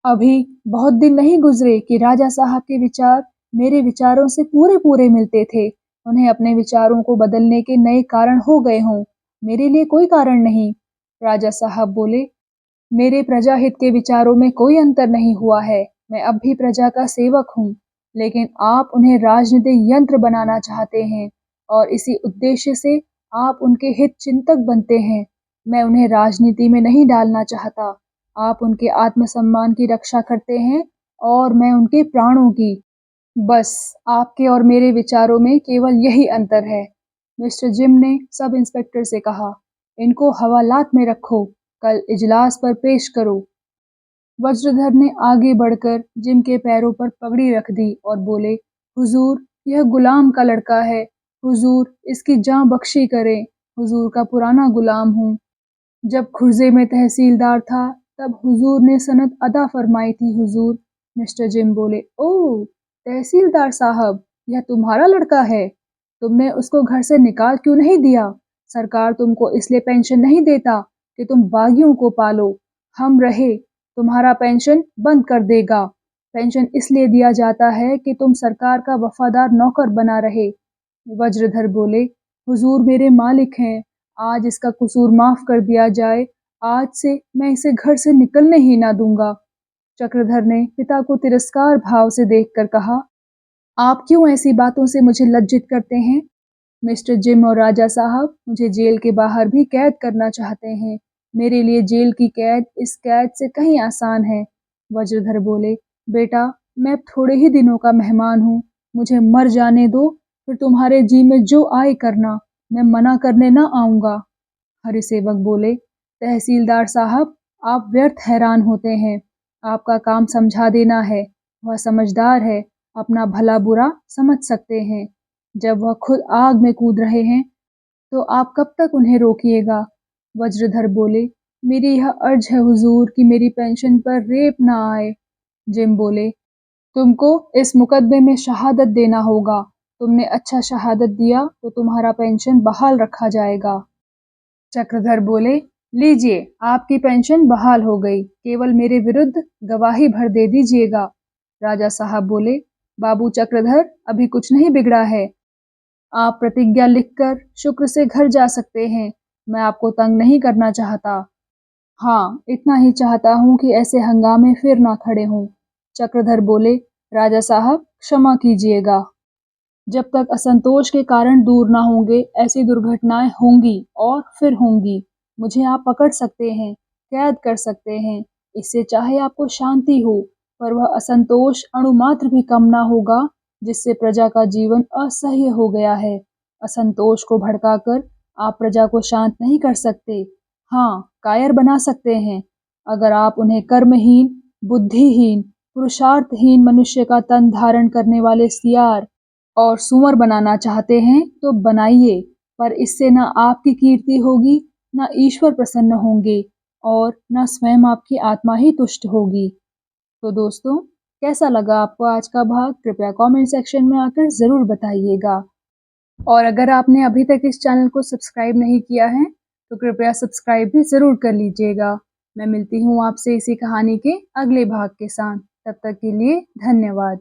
Speaker 1: अभी बहुत दिन नहीं गुजरे कि राजा साहब के विचार मेरे विचारों से पूरे पूरे मिलते थे। उन्हें अपने विचारों को बदलने के नए कारण हो गए हों, मेरे लिए कोई कारण नहीं। राजा साहब बोले, मेरे प्रजाहित के विचारों में कोई अंतर नहीं हुआ है। मैं अब भी प्रजा का सेवक हूँ, लेकिन आप उन्हें राजनीतिक यंत्र बनाना चाहते हैं और इसी उद्देश्य से आप उनके हित चिंतक बनते हैं। मैं उन्हें राजनीति में नहीं डालना चाहता। आप उनके आत्मसम्मान की रक्षा करते हैं और मैं उनके प्राणों की। बस आपके और मेरे विचारों में केवल यही अंतर है। मिस्टर जिम ने सब इंस्पेक्टर से कहा, इनको हवालात में रखो, कल इजलास पर पेश करो। वज्रधर ने आगे बढ़कर जिम के पैरों पर पगड़ी रख दी और बोले, हुजूर, यह गुलाम का लड़का है। हुजूर, इसकी जान बख्शी करें। हुजूर का पुराना गुलाम हूँ। जब खुर्जे में तहसीलदार था तब हुजूर ने सनद अदा फरमाई थी हुजूर। मिस्टर जिम बोले, ओह तहसीलदार साहब, यह तुम्हारा लड़का है। तुमने उसको घर से निकाल क्यों नहीं दिया? सरकार तुमको इसलिए पेंशन नहीं देता कि तुम बागियों को पालो। हम रहे तुम्हारा पेंशन बंद कर देगा। पेंशन इसलिए दिया जाता है कि तुम सरकार का वफादार नौकर बना रहे। वज्रधर बोले, हुजूर मेरे मालिक हैं, आज इसका कसूर माफ कर दिया जाए। आज से मैं इसे घर से निकलने ही ना दूंगा। चक्रधर ने पिता को तिरस्कार भाव से देखकर कहा, आप क्यों ऐसी बातों से मुझे लज्जित करते हैं? मिस्टर जिम और राजा साहब मुझे जेल के बाहर भी कैद करना चाहते हैं। मेरे लिए जेल की कैद इस कैद से कहीं आसान है। वज्रधर बोले, बेटा मैं थोड़े ही दिनों का मेहमान हूँ, मुझे मर जाने दो, फिर तुम्हारे जी में जो आए करना, मैं मना करने ना आऊँगा। हरिसेवक बोले, तहसीलदार साहब आप व्यर्थ हैरान होते हैं। आपका काम समझा देना है। वह समझदार है, अपना भला बुरा समझ सकते हैं। जब वह खुद आग में कूद रहे हैं तो आप कब तक उन्हें रोकिएगा? वज्रधर बोले, मेरी यह अर्ज है हुजूर कि मेरी पेंशन पर रेप ना आए। जिम बोले, तुमको इस मुकदमे में शहादत देना होगा। तुमने अच्छा शहादत दिया तो तुम्हारा पेंशन बहाल रखा जाएगा। चक्रधर बोले, लीजिए आपकी पेंशन बहाल हो गई, केवल मेरे विरुद्ध गवाही भर दे दीजिएगा। राजा साहब बोले, बाबू चक्रधर अभी कुछ नहीं बिगड़ा है। आप प्रतिज्ञा लिखकर शुक्र से घर जा सकते हैं। मैं आपको तंग नहीं करना चाहता। हाँ, इतना ही चाहता हूँ कि ऐसे हंगामे फिर ना खड़े हों। चक्रधर बोले, राजा साहब क्षमा कीजिएगा। जब तक असंतोष के कारण दूर ना होंगे ऐसी दुर्घटनाएं होंगी और फिर होंगी। मुझे आप पकड़ सकते हैं, कैद कर सकते हैं, इससे चाहे आपको शांति हो, पर वह असंतोष अणुमात्र भी कम ना होगा जिससे प्रजा का जीवन असह्य हो गया है। असंतोष को भड़काकर आप प्रजा को शांत नहीं कर सकते। हाँ, कायर बना सकते हैं। अगर आप उन्हें कर्महीन, बुद्धिहीन, पुरुषार्थहीन मनुष्य का तन धारण करने वाले सियार और सूअर बनाना चाहते हैं तो बनाइए, पर इससे न आपकी कीर्ति होगी, न ईश्वर प्रसन्न होंगे और न स्वयं आपकी आत्मा ही तुष्ट होगी। तो दोस्तों, कैसा लगा आपको आज का भाग? कृपया कमेंट सेक्शन में आकर ज़रूर बताइएगा। और अगर आपने अभी तक इस चैनल को सब्सक्राइब नहीं किया है तो कृपया सब्सक्राइब भी ज़रूर कर लीजिएगा। मैं मिलती हूँ आपसे इसी कहानी के अगले भाग के साथ। तब तक के लिए धन्यवाद।